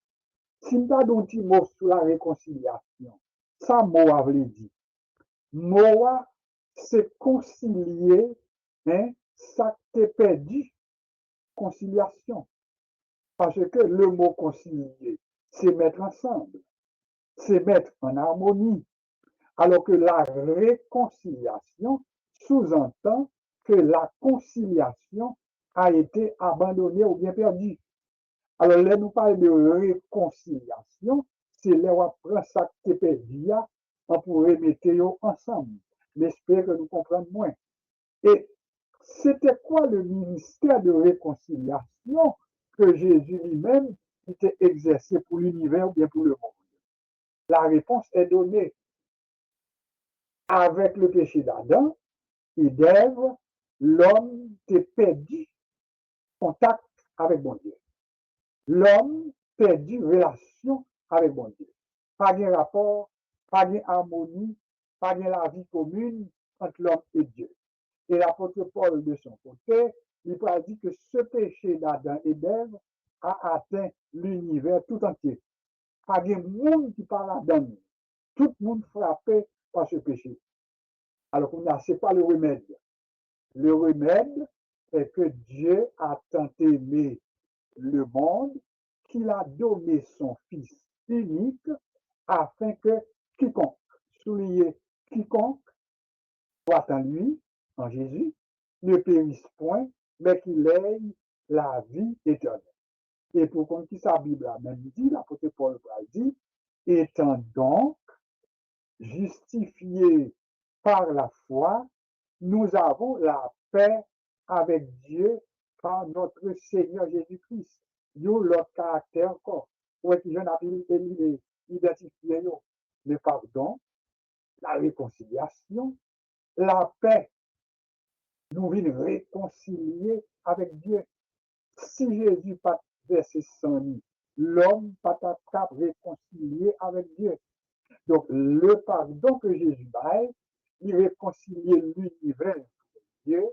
Si nous avons un petit mot sur la réconciliation, ça mot a voulu dire. Mot, c'est concilier, hein, ça t'est perdu, conciliation. Parce que le mot concilier, c'est mettre ensemble, c'est mettre en harmonie. Alors que la réconciliation sous-entend que la conciliation a été abandonnée ou bien perdue. Alors là, nous parlons de réconciliation, c'est là où on prend ça qui est perdu, on pourrait mettre ensemble. Mais j'espère que nous comprenons moins. Et c'était quoi le ministère de réconciliation que Jésus lui-même était exercé pour l'univers ou bien pour le monde? La réponse est donnée. Avec le péché d'Adam et d'Ève, l'homme s'est perdu contact avec bon Dieu. L'homme perdu relation avec bon Dieu. Pas de rapport, pas d'harmonie, pas de la vie commune entre l'homme et Dieu. Et l'apôtre Paul, de son côté, il a dit que ce péché d'Adam et d'Ève a atteint l'univers tout entier. Pas de monde qui parle d'Adam. Tout le monde frappé par ce péché. Alors qu'on a, c'est pas le remède. Le remède est que Dieu a tant aimé le monde qu'il a donné son Fils unique afin que quiconque, souligner quiconque, soit en lui, en Jésus, ne périsse point, mais qu'il ait la vie éternelle. Et pour qu'on qui sa Bible a même dit, l'apôtre Paul a dit, étant donc justifiés par la foi, nous avons la paix avec Dieu par notre Seigneur Jésus-Christ. Nous, l'autre caractère encore. Ouais, qui j'en ai identifié, le pardon, la réconciliation, la paix. Nous venons réconcilier avec Dieu. Si Jésus pas versé son lit, l'homme pas capable de réconcilier avec Dieu. Donc, le pardon que Jésus baille, il réconcilie l'univers avec Dieu.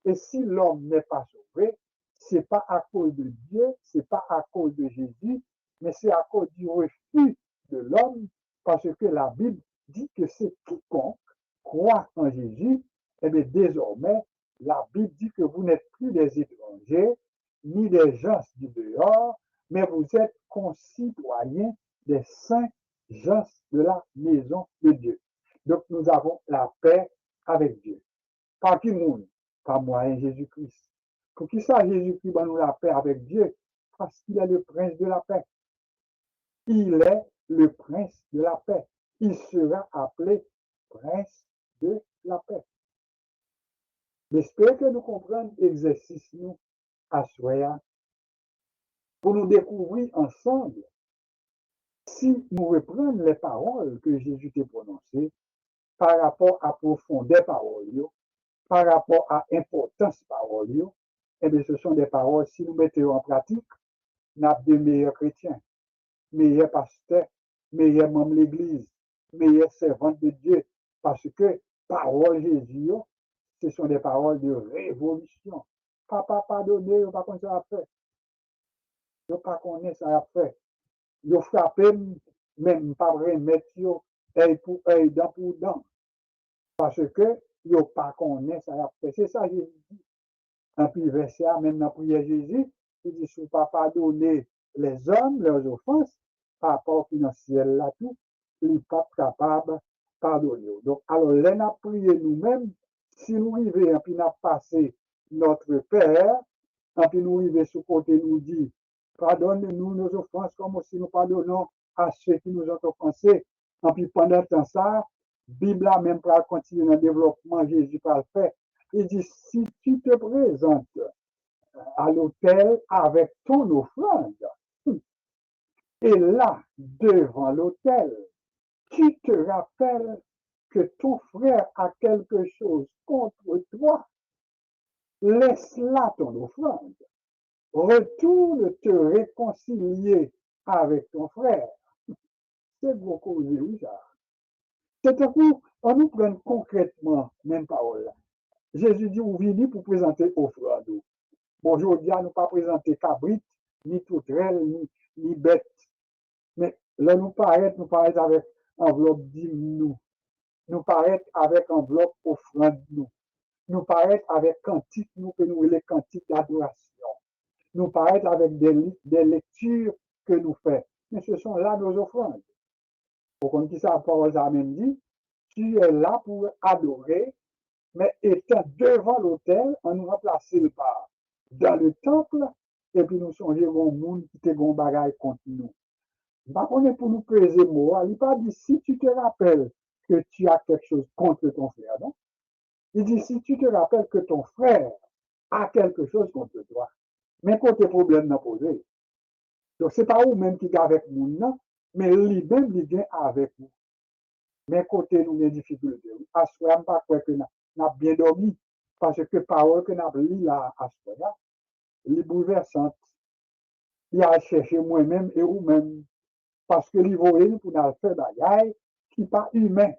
Et si l'homme n'est pas sauvé, ce n'est pas à cause de Dieu, ce n'est pas à cause de Jésus, mais c'est à cause du refus de l'homme, parce que la Bible dit que c'est quiconque croit en Jésus, et bien désormais, la Bible dit que vous n'êtes plus des étrangers, ni des gens du dehors, mais vous êtes concitoyens des saints gens de la maison de Dieu. Donc nous avons la paix avec Dieu. Par qui monde? Par moyen Jésus-Christ. Pour qui ça Jésus-Christ va nous la paix avec Dieu? Parce qu'il est le prince de la paix. Il est le prince de la paix. Il sera appelé prince de la paix. J'espère que nous comprenons l'exercice nous à soi pour nous découvrir ensemble si nous reprenons les paroles que Jésus t'a prononcées par rapport à profondeur parole, par rapport à importance parole, eh bien, ce sont des paroles, si nous mettons en pratique, nous avons de meilleurs chrétiens, meilleurs pasteurs, meilleurs membres de l'Église, meilleurs servants de Dieu, parce que paroles Jésus, ce sont des paroles de révolution. Papa pardonné, on ne pas qu'on ça a fait. On ne pas qu'on ça a fait. Ils frappé, même pas remettre œil pour œil, dent pour dent. Parce que ils n'ont pas connaît ça a fait. C'est ça Jésus dit. En plus, verset, même dans la prière Jésus, il dit, si vous ne pas pardonner les hommes, leurs offenses, par rapport financier là tout, il n'est pas capable de pardonner. Donc, alors, là, nous prié nous-mêmes, si nous arrivons, et puis nous passé notre Père, et puis nous arrivons sur côté, nous dit, Pardonne-nous nos offenses comme aussi nous pardonnons à ceux qui nous ont offensés. Et puis pendant ce temps, ça, Bible a même pour continuer dans le développement, Jésus par le fait. Il dit, si tu te présentes à l'autel avec ton offrande, et là, devant l'autel, tu te rappelles que ton frère a quelque chose contre toi, laisse là ton offrande. Retourne te réconcilier avec ton frère. C'est beaucoup de oui, ça. C'est un coup, on nous prend concrètement même parole. Jésus dit, vous venez pour présenter offrande. Bonjour, nous ne pas présenter cabrit, ni toutrelle, ni bête. Mais là, nous paraît avec enveloppe d'hymne, nous paraît avec enveloppe offrande, nous paraît avec cantique, nous que nous les cantiques d'adoration, nous paraît avec des lectures que nous faisons. Mais ce sont là nos offrandes. Pour qu'on dise ça, la parole a même dit, tu es là pour adorer, mais étant devant l'autel, on nous remplace le pas dans le temple, et puis nous songeons au monde qui te gon bagaille contre nous. Par contre, pour nous peser mot, il n'a pas dit si tu te rappelles que tu as quelque chose contre ton frère, non? Il dit si tu te rappelles que ton frère a quelque chose contre toi, mais quand tes problèmes n'ont posé. Donc, ce n'est pas vous-même qui êtes avec nous, non, mais lui-même, il vient avec vous. Mais côté nous, les difficultés, à ce moment pas quoi que nous avons bien dormi, parce que parole que nous avons lu là, à ce moment-là, elle est bouleversante. Il a cherché moi-même et vous-même, parce que les voyez pour nous faire bagaille qui n'est pas humain.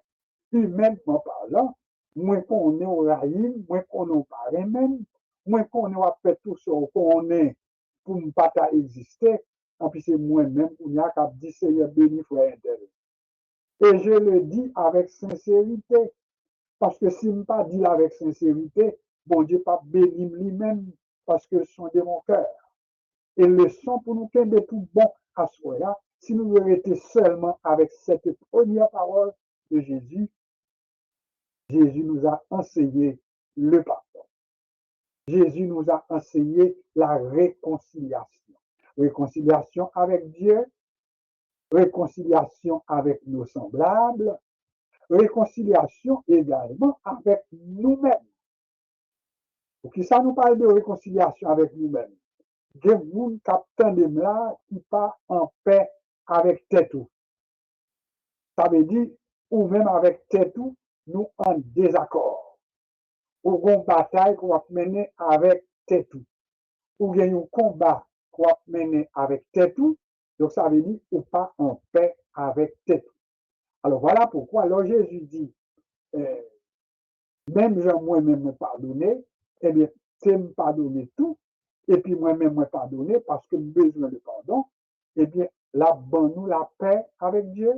Humainement parlant, moins qu'on est au raïm, moins qu'on est au parrain même, moins qu'on est à faire tout ce qu'on est pour ne pas exister, et puis c'est moi-même pour n'y a qu'à dire Seigneur béni frère intérêt. Et je le dis avec sincérité, parce que si je ne pas dit avec sincérité, bon Dieu pas béni lui-même, parce que ce sont de mon cœur. Et le son pour nous faire tout bon à soi-là, si nous étions seulement avec cette première parole de Jésus, Jésus nous a enseigné le pardon. Jésus nous a enseigné la réconciliation. Réconciliation avec Dieu, réconciliation avec nos semblables, réconciliation également avec nous-mêmes. Pour qui ça nous parle de réconciliation avec nous-mêmes? Des gens qui là qui pas en paix avec tête. Ça veut dire, ou même avec tête, nous en désaccord. Ou une bataille qu'on va mener avec tête. Ou bien un combat qu'on va mener avec tête. Donc ça veut dire, ou pas en paix avec tête. Alors voilà pourquoi, alors Jésus dit, même Jean moi-même me pardonner, eh bien, c'est me pardonner tout, et puis moi-même me pardonner parce que j'ai besoin de pardon, eh bien, là, nous la paix avec Dieu,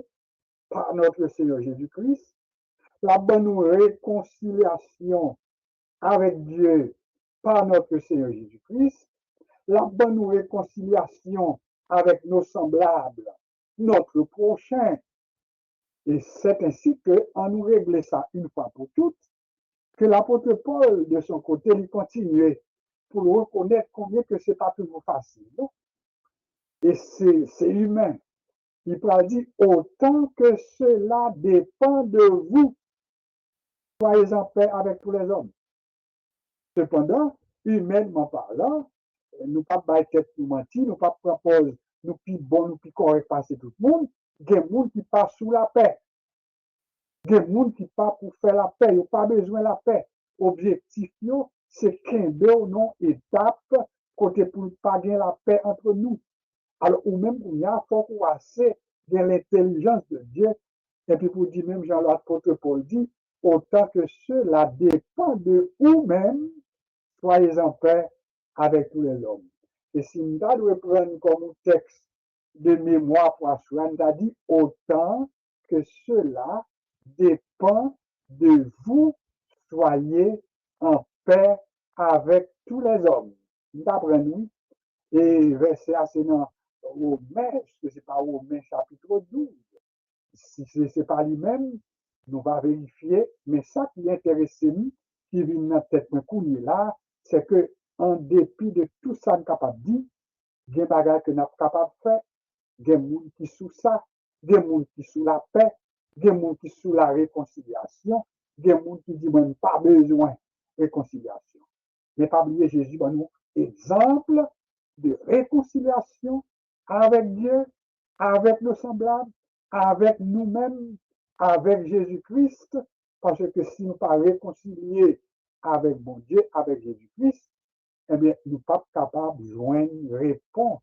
par notre Seigneur Jésus-Christ, la bonne réconciliation avec Dieu, par notre Seigneur Jésus-Christ, la bonne réconciliation avec nos semblables, notre prochain, et c'est ainsi qu'en nous régler ça une fois pour toutes, que l'apôtre Paul, de son côté, il continuait pour reconnaître combien que ce n'est pas toujours facile. Et c'est humain. Il peut dire, autant que cela dépend de vous, soyez en paix avec tous les hommes. Cependant, humainement parlant, nous ne pouvons pas tête nous mentir, nous ne pouvons pas proposer, nous plus bon, nous plus correct passer tout le monde. Il y a des gens qui passent sous la paix. Il y a des gens qui passent pour faire la paix. Ils n'ont pas besoin de la paix. Objectif, c'est qu'un non étape côté pour ne pas gagner la paix entre nous. Alors, ou même, il y a faut qu'on assez de l'intelligence de Dieu. Et puis, pour dire même, Jean-L'apôtre Paul dit, autant que cela dépend de vous-même, soyez en paix avec tous les hommes. Et si nous devons prendre comme texte de mémoire pour assurer, nous a dit, autant que cela dépend de vous, soyez en paix avec tous les hommes. D'après nous, et verset assez dans Romains, ce n'est pas Romains chapitre 12. Si ce n'est pas lui-même, nous allons vérifier. Mais ça qui intéresse nous, qui vient dans tête là, c'est que en dépit de tout ça, nous capable de dire, des bagages que nous sommes capables de faire, des gens qui sont sous ça, des gens qui sont sous la paix, des gens qui sont sous la réconciliation, des gens qui disent même pas besoin de réconciliation. Mais pas oublier Jésus, nous exemple de réconciliation avec Dieu, avec nos semblables, avec nous-mêmes, avec Jésus-Christ, parce que si nous ne pas réconcilier avec mon Dieu, avec Jésus-Christ, eh bien, nous ne sommes pas capables de joindre une réponse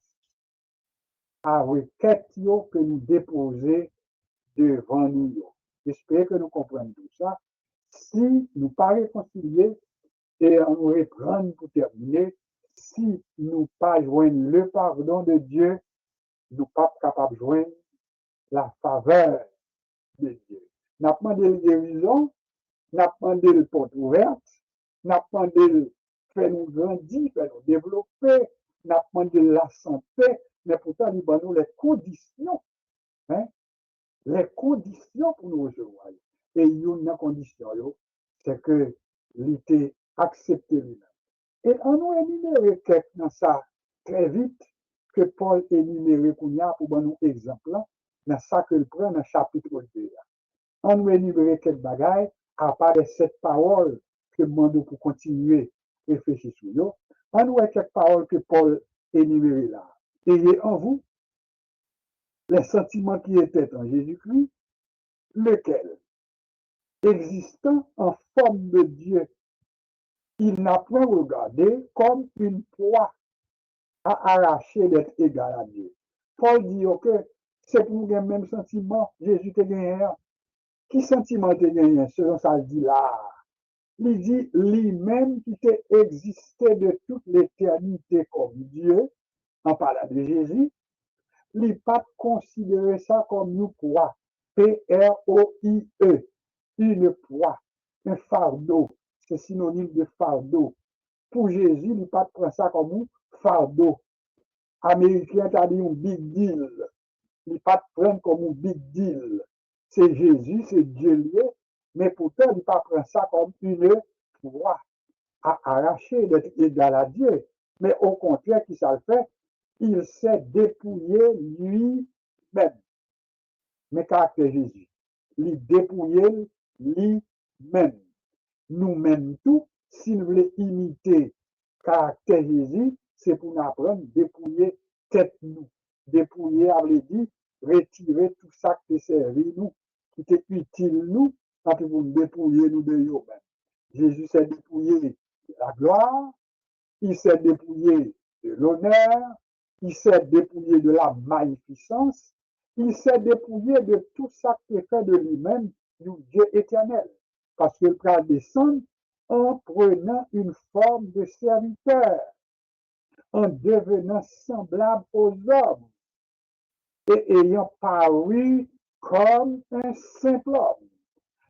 à la requête que nous déposons devant nous. J'espère que nous comprenons tout ça. Si nous ne pas réconcilier, et on nous reprend pour terminer, si nous ne pas joindre le pardon de Dieu, nous ne sommes pas capables de joindre la faveur de Dieu. Nous avons demandé la guérison, nous avons demandé le porte ouverte, nous avons demandé de faire nous grandir, faire nous développer, nous avons demandé la santé, mais pourtant, nous avons les conditions, hein, les conditions pour nous recevoir. Et une condition, c'est que l'ité accepté lui-même. Et on nous énumérer quelques dans ça très vite, que Paul énuméré pour nous exemple, dans ça que le prend dans le chapitre 2. On nous énumérer quelques bagailles, à part de cette parole que demande pour continuer à réfléchir sur nous. On nous a quelques paroles que Paul énuméré là. Ayez en vous les sentiments qui étaient en Jésus-Christ, lequel, existant en forme de Dieu, il n'a point regardé comme une proie à arracher d'être égal à Dieu. Paul dit que c'est pour le même sentiment, Jésus te gagné. Qui sentiment te gagné, selon ça dit là? Il dit lui-même qui t'a existé de toute l'éternité comme Dieu, en parlant de Jésus, il n'a pas considéré ça comme une proie, P-R-O-I-E, une proie, un fardeau, c'est synonyme de fardeau. Pour Jésus, il n'a pas pris ça comme un fardeau. Américain t'a dit un big deal. Il n'a pas prendre comme un big deal. C'est Jésus, c'est Dieu lié, mais pourtant, il n'a pas prendre ça comme une proie à arracher d'être égal à Dieu. Mais au contraire, qui ça le fait? Il s'est dépouillé lui-même. Mais caractère Jésus. Il dépouillé lui-même. Nous-mêmes tout, si nous voulons imiter caractère Jésus, c'est pour nous apprendre à dépouiller tête nous. Dépouiller, à veut dire, retirer tout ça qui servi nous, qui était utile nous, pour nous dépouiller nous de nous-mêmes. Jésus s'est dépouillé de la gloire, il s'est dépouillé de l'honneur, il s'est dépouillé de la magnificence, il s'est dépouillé de tout ça qui est fait de lui-même, du Dieu éternel. Parce qu'il peut descendre en prenant une forme de serviteur, en devenant semblable aux hommes et ayant paru comme un simple homme.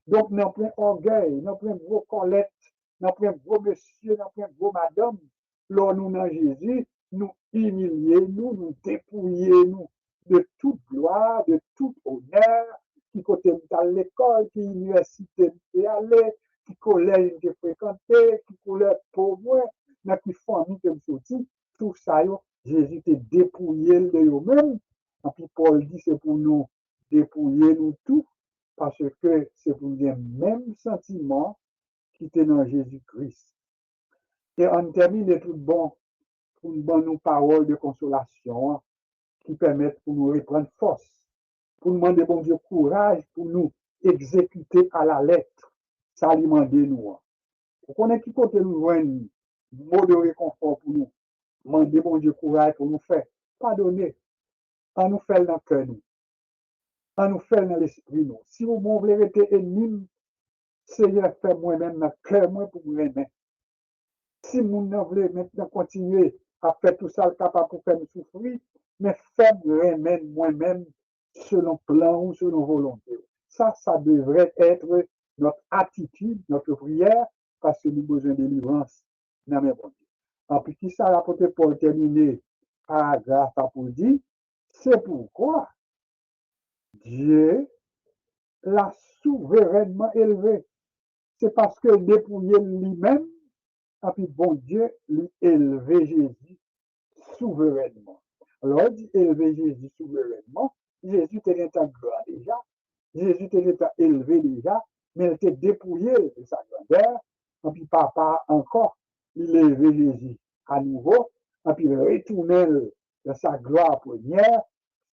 Donc, nous plein orgueil, nous plein gros colette, nous plein gros monsieur, nous plein gros madame, là, nous, dans Jésus, nous humilier, nous dépouiller, nous, de toute gloire, de tout honneur, qui côté à l'école, qui université de aller, qui collège de fréquenter, qui collège pour moi, dans qui famille que sorti, tout ça, Jésus te dépouillé de eux-mêmes. Et puis Paul dit c'est pour nous dépouiller nous tout, parce que c'est pour le même sentiment qui était dans Jésus-Christ. Et on termine tout bon pour une bonne parole de consolation qui permettent pour nous reprendre force, pour nous demander bon Dieu courage pour nous exécuter à la lettre, ça alimenter nous. Pour qu'on ait qui côté nous joindre, mot de réconfort pour nous, demander bon Dieu courage pour nous faire, pardonner, en nous faire dans le cœur nous, en nous faire dans l'esprit nous. Si vous voulez être ennemi, Seigneur, fait moi-même dans le cœur moi pour vous aimer. Si vous voulez maintenant continuer à faire tout ça, capable pour faire nous souffrir, mais faites moi-même selon plan ou selon volonté. Ça devrait être notre attitude, notre prière, parce que nous avons besoin de délivrance dans mes bonnes. En plus, qui ça, l'apôtre Paul terminer paragraphe pour dire, c'est pourquoi Dieu l'a souverainement élevé. C'est parce que dépouillé lui-même, et puis bon Dieu lui élevé Jésus souverainement. Alors, il dit élever Jésus souverainement. Jésus était en gloire déjà. Jésus était élevé déjà, mais il était dépouillé de sa grandeur. Et puis, papa encore, il élevait Jésus à nouveau. Et puis, il retournait de sa gloire première.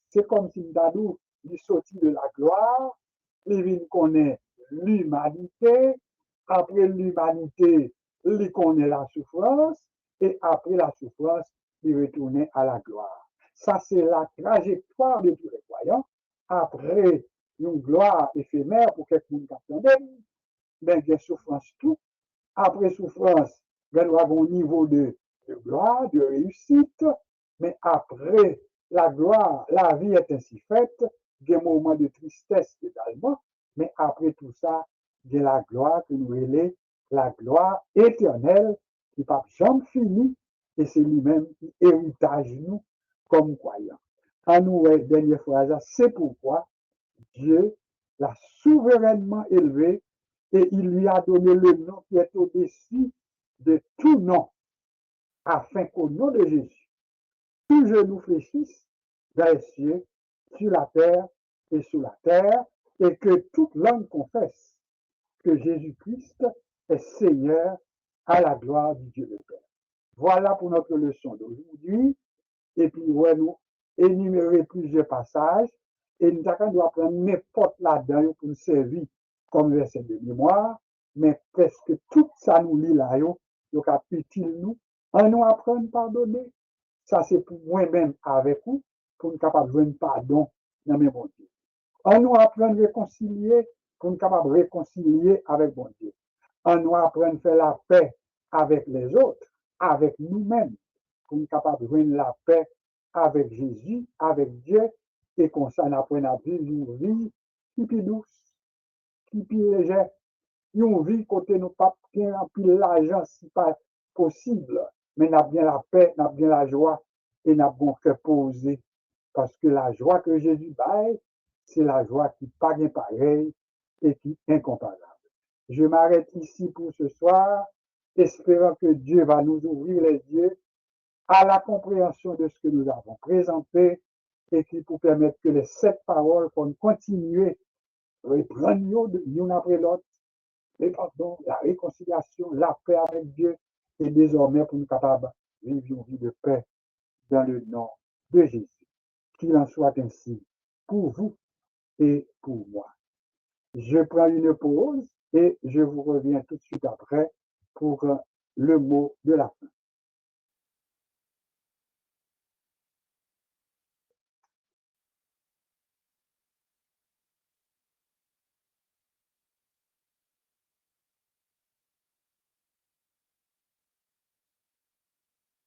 C'est comme si Dadou, il sortit de la gloire, il connaît l'humanité. Après l'humanité, il connaît la souffrance. Et après la souffrance, il retournait à la gloire. Ça, c'est la trajectoire de tous les croyants. Après une gloire éphémère pour quelqu'un qui attendait, mais il y a souffrance tout. Après souffrance, il y a un niveau de gloire, de réussite, mais après la gloire, la vie est ainsi faite, il y a un moment de tristesse également, mais après tout ça, il y a la gloire que nous relève, la gloire éternelle qui ne pas jamais fini, et c'est lui-même qui héritage nous comme croyants. En nous, dernière phrase, c'est pourquoi Dieu l'a souverainement élevé et il lui a donné le nom qui est au-dessus de tout nom, afin qu'au nom de Jésus, tout genou fléchisse dans les cieux, sur la terre et sous la terre, et que toute langue confesse que Jésus-Christ est Seigneur à la gloire du Dieu le Père. Voilà pour notre leçon d'aujourd'hui. Et puis, ouais, nous énumérer plusieurs passages, et nous doit prendre n'importe là-dedans pour nous servir comme verset de mémoire, mais presque tout ça nous lit là, donc à utile nous, en nous apprendre à pardonner. Ça, c'est pour moi-même avec vous, pour nous capable de jouer pardon dans mes bon Dieu. En nous apprendre à réconcilier, pour nous capable de réconcilier avec bon Dieu. En nous apprendre à faire la paix avec les autres, avec nous-mêmes, pour nous capable de jouer la paix avec Jésus, avec Dieu, et qu'on s'en apprenne à vivre une vie qui est douce, qui est légère, une vie côté nous pas bien remplir l'argent si pas possible, mais n'a bien la paix, n'a bien la joie, et n'a bon cœur posé, parce que la joie que Jésus baille, c'est la joie qui pas bien pareil et qui est incomparable. Je m'arrête ici pour ce soir, espérant que Dieu va nous ouvrir les yeux à la compréhension de ce que nous avons présenté et qui pour permettre que les 7 paroles qu'on continue à reprendre l'une après l'autre, le pardon, la réconciliation, la paix avec Dieu et désormais pour nous capables de vivre une vie de paix dans le nom de Jésus. Qu'il en soit ainsi pour vous et pour moi. Je prends une pause et je vous reviens tout de suite après pour le mot de la fin.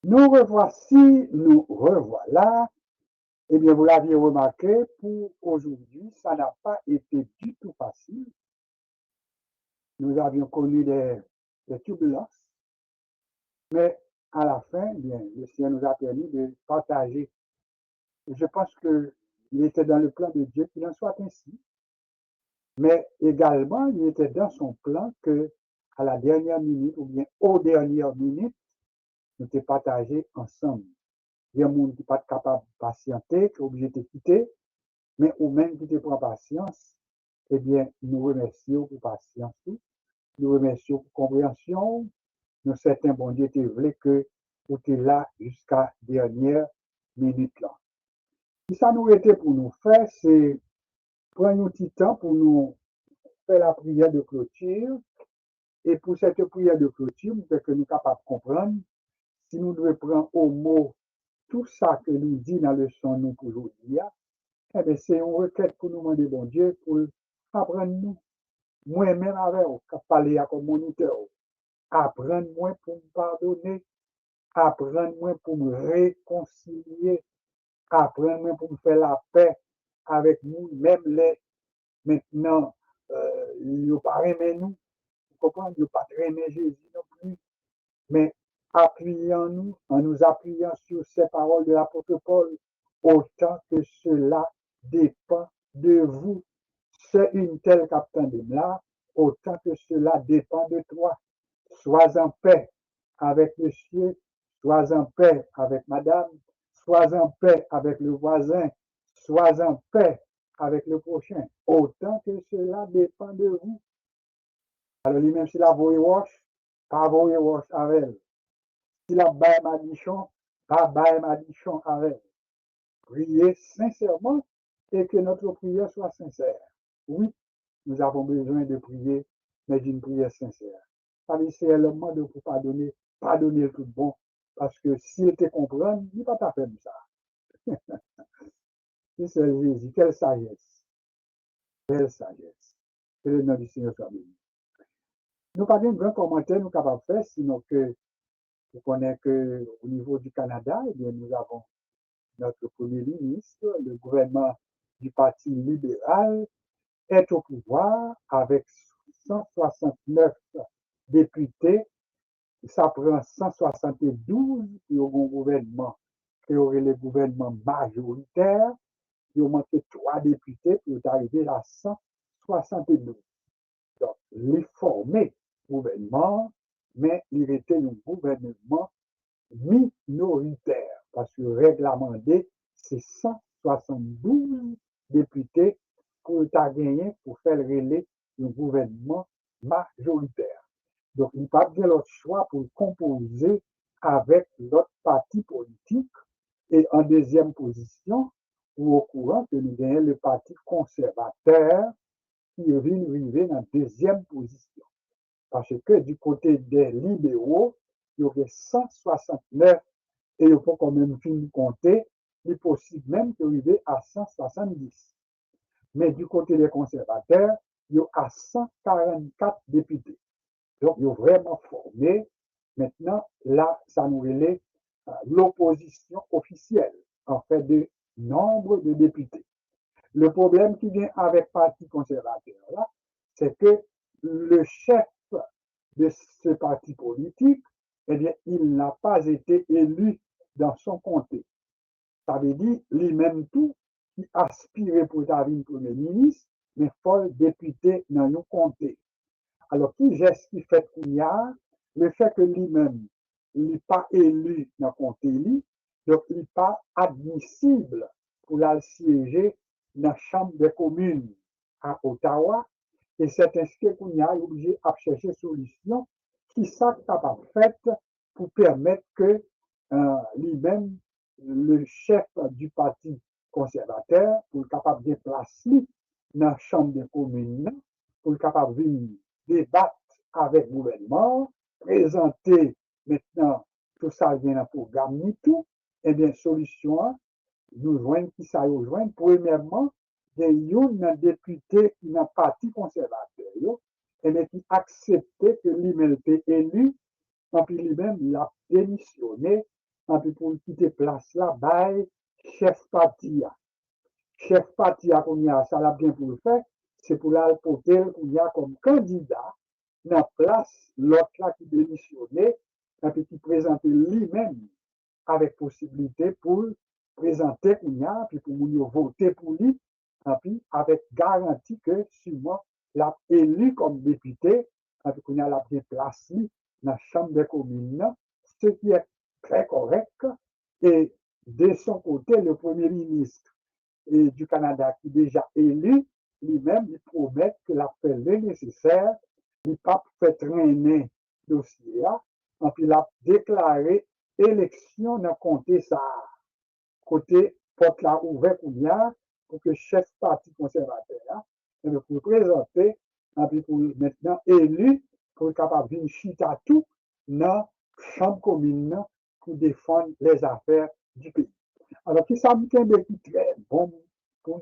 Nous revoici, nous revoilà. Eh bien, vous l'aviez remarqué, pour aujourd'hui, ça n'a pas été du tout facile. Nous avions connu des turbulences, mais à la fin, bien, le Seigneur nous a permis de partager. Et je pense qu'il était dans le plan de Dieu qu'il en soit ainsi. Mais également, il était dans son plan que, à la dernière minute, ou bien aux dernières minutes, nous t'ai partagé ensemble. Il y a des gens qui ne sont pas capables de patienter, qui sont obligés de quitter, mais ou même qui te prend patience, eh bien, nous remercions pour patience, nous remercions pour compréhension, nous certains, bon Dieu, te voulait que vous êtes là jusqu'à dernière minute là. Si ça nous était pour nous faire, c'est prendre un petit temps pour nous faire la prière de clôture. Et pour cette prière de clôture, pour que nous soyons capables de comprendre, si nous devons prendre au mot tout ça que nous dit dans le son nous pour aujourd'hui, eh bien, c'est une requête pour nous demander, bon Dieu, pour apprendre nous, moi-même avec vous, parler à comme moniteur, apprendre moi pour me pardonner, apprendre moi pour me réconcilier, apprendre moi pour me faire la paix avec nous, même les, maintenant, ils ne pas aimer nous, vous comprenez, ils ne pas aimer Jésus non plus, mais appuyons-nous, en nous appuyant sur ces paroles de l'apôtre Paul, autant que cela dépend de vous. C'est une telle capitaine de là, autant que cela dépend de toi. Sois en paix avec monsieur, sois en paix avec madame, sois en paix avec le voisin, sois en paix avec le prochain, autant que cela dépend de vous. Alors lui-même, s'il a voyé wash, pas voyé wash avec elle. S'il a bail madichon, pas bail madichon avec elle. Priez sincèrement et que notre prière soit sincère. Oui, nous avons besoin de prier, mais d'une prière sincère. C'est le moment de vous pardonner tout bon, parce que s'il te comprend, il ne va pas faire ça. Si c'est Jésus, quelle sagesse, quelle sagesse. Que le nom du Seigneur soit béni. Nous pas de grand commentaire nous capables de faire, sinon que vous connaissez qu'au niveau du Canada, eh bien, nous avons notre premier ministre, le gouvernement du Parti libéral est au pouvoir avec 169 députés. Ça prend 172 pour un gouvernement qui aurait le gouvernement majoritaire. Il manqué 3 députés pour arriver à 172. Donc, les former gouvernement, mais il était un gouvernement minoritaire parce que réglementé, c'est 172 députés pour gagner pour faire relais un gouvernement majoritaire. Donc, il n'y a pas bien l'autre choix pour composer avec l'autre parti politique. Et en deuxième position, ou au courant que nous gagnons le parti conservateur qui vient arriver en deuxième position. Parce que du côté des libéraux, il y aurait 169 et il faut quand même finir compter, il est possible même d'arriver à 170. Mais du côté des conservateurs, il y a 144 députés. Donc, ils ont vraiment formé. Maintenant, là, ça nous relève l'opposition officielle en fait de nombre de députés. Le problème qui vient avec le Parti conservateur, là, c'est que le chef de ce parti politique, eh bien, il n'a pas été élu dans son comté. Ça veut dire, lui-même tout, qui aspirait pour devenir premier ministre, mais faut député dans le comté. Alors, qui geste qui fait Kounia, le fait que lui-même, il n'est pas élu dans le comté, donc il n'est pas admissible pour la siéger dans la Chambre des communes à Ottawa, et c'est ainsi que Kounia est obligé de chercher solution qui sont capables de faire pour permettre que lui-même, le chef du parti conservateur, pour être capable de déplacer dans la Chambre des communes, pour être capable de venir débattre avec le gouvernement, présenter maintenant tout ça vient dans le programme ni tout, et bien solution, nous joignons qui ça nous joignent. Premièrement, il y a un député qui n'a pas parti conservateur, et bien qui acceptait que lui-même était élu, et puis lui-même l'a démissionné, et puis pour quitter place là, by chef parti. Chef parti à ça l'a bien pour le faire, c'est pour la porter comme candidat dans la place, l'autre là qui démissionnait, et puis qui présentait lui-même avec possibilité pour présenter puis pour nous voter pour lui, et puis avec garantie que si moi l'a élu comme député, et puis qu'on a l'a déplacé dans la Chambre des communes, ce qui est très correct. Et de son côté, le premier ministre du Canada qui est déjà élu, lui-même, il promet qu'il a fait le nécessaire, il n'a pas fait traîner le dossier, et puis il a déclaré élection dans le comté ça. Côté porte là ouvert pour que chef parti conservateur, pour présenter, et puis pour maintenant élu, pour être capable de venir chita tout dans la chambre commune pour défendre les affaires du pays. Alors, qui ça me très bon pour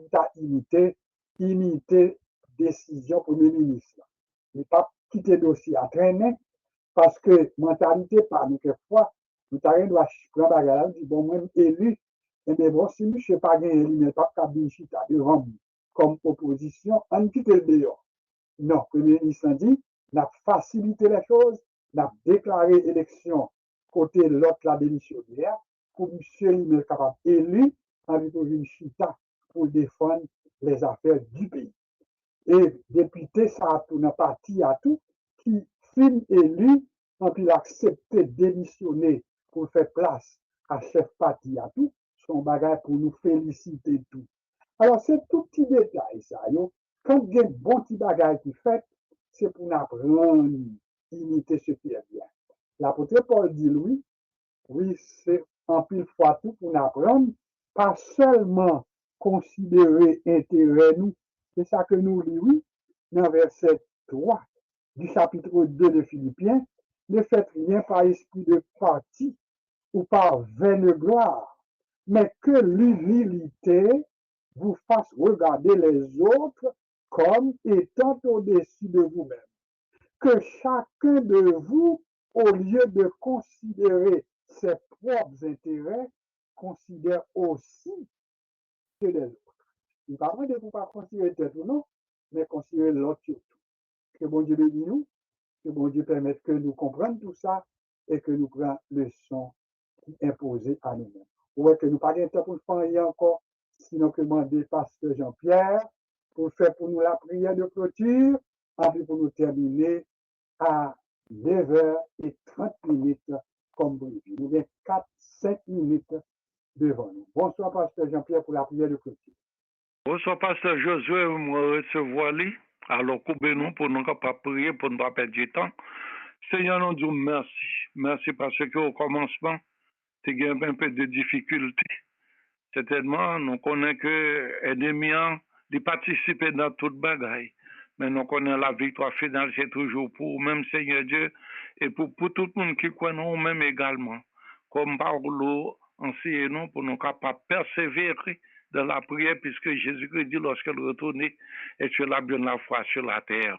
imiter décision Premier ministre. Il ne pas quitter le dossier à traîner parce que mentalité pas, mais quelquefois, nous avons doit prendre la bagarre, dit bon, moi, élu, et bien bon, si je ne sais pas gagner, il n'est pas capable devant comme opposition, on quitte le dehors. Non, le Premier ministre dit, on a facilité les choses, on a déclaré élection côté l'autre la démissionnaire, pour monsieur il est capable élu avec une chita pour défendre les affaires du pays. Et député, ça a tout, parti à tout, qui fin élu, et puis il a accepté de démissionner pour faire place à chef parti à tout, son bagage pour nous féliciter tout. Alors, c'est tout petit détail, ça. Yo. Quand il y a un bon petit bagage qui fait, c'est pour nous apprendre, imiter ce qui est bien. L'apôtre Paul dit, oui, c'est en pile fois tout pour nous apprendre, pas seulement considérer intérêt nous, c'est ça que nous lisons, oui, dans verset 3 du chapitre 2 de Philippiens, ne faites rien par esprit de parti ou par vaine gloire, mais que l'humilité vous fasse regarder les autres comme étant au-dessus de vous-même. Que chacun de vous, au lieu de considérer ses propres intérêts, considère aussi ceux des autres. Il ne pas de vous pas considérer tête ou non, mais considérer l'autre surtout. Que bon Dieu bénisse nous, que bon Dieu permette que nous comprenions tout ça et que nous prenions leçon qui imposée à nous-mêmes. Ouais, que nous pas de temps pour faire encore, sinon que demander pasteur Jean-Pierre pour faire pour nous la prière de clôture, et puis pour nous terminer à 9h30 comme prévu. Nous avons 4-5 minutes devant nous. Bonsoir, pasteur Jean-Pierre, pour la prière de clôture. Bonsoir, pasteur Josué, moi recevoir lui. Alors, coupez-nous pour nous capables prier, pour ne pas perdre du temps. Seigneur, nous disons merci. Merci parce qu'au commencement, tu as un peu de difficulté. Certainement, nous connaissons que l'ennemi a participé dans toute bagaille. Mais nous connaissons la victoire finale, c'est toujours pour même Seigneur Dieu et pour tout le monde qui croit nous même également. Comme Paulo enseigne nous pour nous capables de persévérer dans la prière, puisque Jésus-Christ dit lorsqu'il retournait et tu l'as bien la foi sur la terre.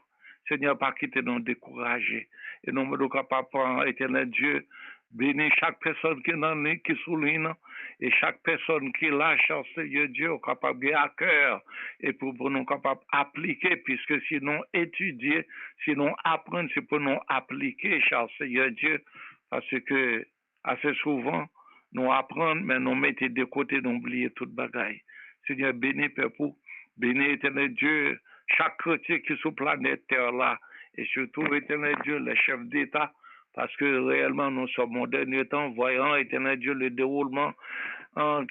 Seigneur, pas quitter nous décourager. Et nous sommes capables, éternel Dieu, bénir chaque personne qui est dans nous, qui souligne, et chaque personne qui lâche, Seigneur Dieu, est capable de à cœur, et pour nous capables d'appliquer, puisque sinon étudier, sinon apprendre, c'est pour nous appliquer, cher Seigneur Dieu, parce que assez souvent, nous apprenons, mais nous mettons de côté, nous oublions toute bagaille. Seigneur, bénis peuple, bénis éternel Dieu, chaque chrétien qui est sur la planète Terre là, et surtout éternel Dieu, les chefs d'État, parce que réellement nous sommes au dernier temps, voyant éternel Dieu le déroulement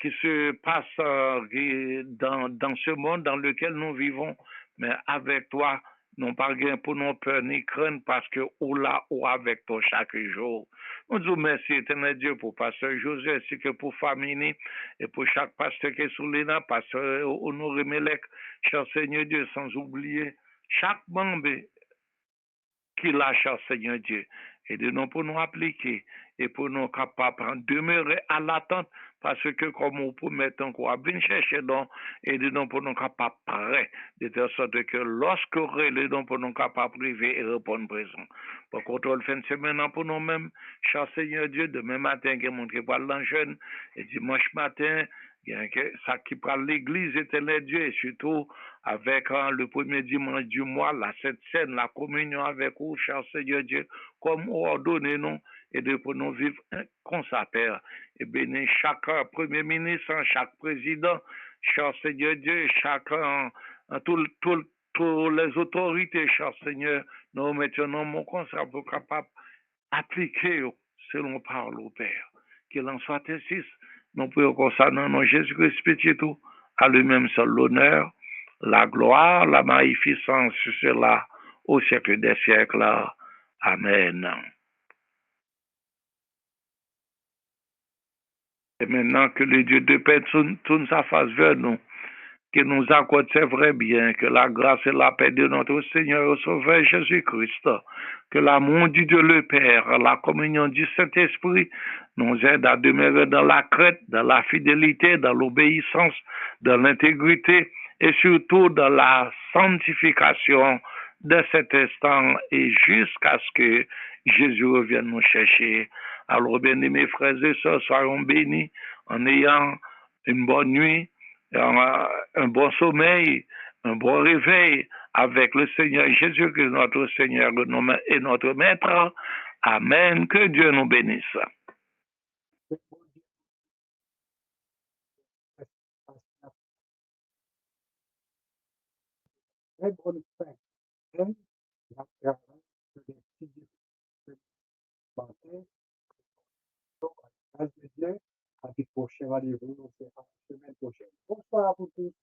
qui se passe dans ce monde dans lequel nous vivons, mais avec toi, nous pas pour nous peur ni crainte parce que ou là ou avec toi chaque jour. Nous disons merci éternel Dieu pour pasteur José ainsi que pour famille et pour chaque pasteur qui est sous l'ENA, pasteur Honoré Melek, cher Seigneur Dieu, sans oublier chaque membre qui lâche, Seigneur Dieu, et de nous pour nous appliquer et pour nous capables de demeurer à l'attente parce que comme on peut mettre encore bien chercher donc et de nous pour nous capables prêts de telle sorte que lorsque les dons pour nous capables priver et répondre présent. Par contre, on le fait une semaine pour nous-mêmes, cher Seigneur Dieu, demain matin, il y a monde qui parle dans jeune et dimanche matin, il y a ça qui parle l'église éternel Dieu et surtout avec le premier dimanche du mois, la Sainte Seine, la communion avec vous, cher Seigneur Dieu, comme vous ordonnez nous et de pour nous vivre comme ça, Père. Et bénis chaque premier ministre, chaque président, cher Seigneur Dieu, tous les autorités, cher Seigneur, nous mettons mon conseil pour capable appliquer selon parole au Père. Qu'il en soit ainsi, nous prions comme ça dans nom Jésus-Christ petit tout, à lui-même seul l'honneur, la gloire, la magnificence, cela au siècle des siècles. Amen. Et maintenant que le Dieu de paix tourne sa face vers nous, qu'il nous accorde ses vrais biens, que la grâce et la paix de notre Seigneur et Sauveur Jésus-Christ, que l'amour du Dieu le Père, la communion du Saint-Esprit nous aide à demeurer dans la crainte, dans la fidélité, dans l'obéissance, dans l'intégrité et surtout dans la sanctification de cet instant et jusqu'à ce que Jésus revienne nous chercher. Alors, bien-aimés frères et sœurs, soyons bénis en ayant une bonne nuit, un bon sommeil, un bon réveil avec le Seigneur Jésus-Christ, notre Seigneur et notre Maître. Amen. Que Dieu nous bénisse. Très bonne fin. La grâce de l'étude de la grâce de Dieu, à la prochaine. prochain rendez-vous, c'est la semaine prochaine. Bonsoir à vous tous.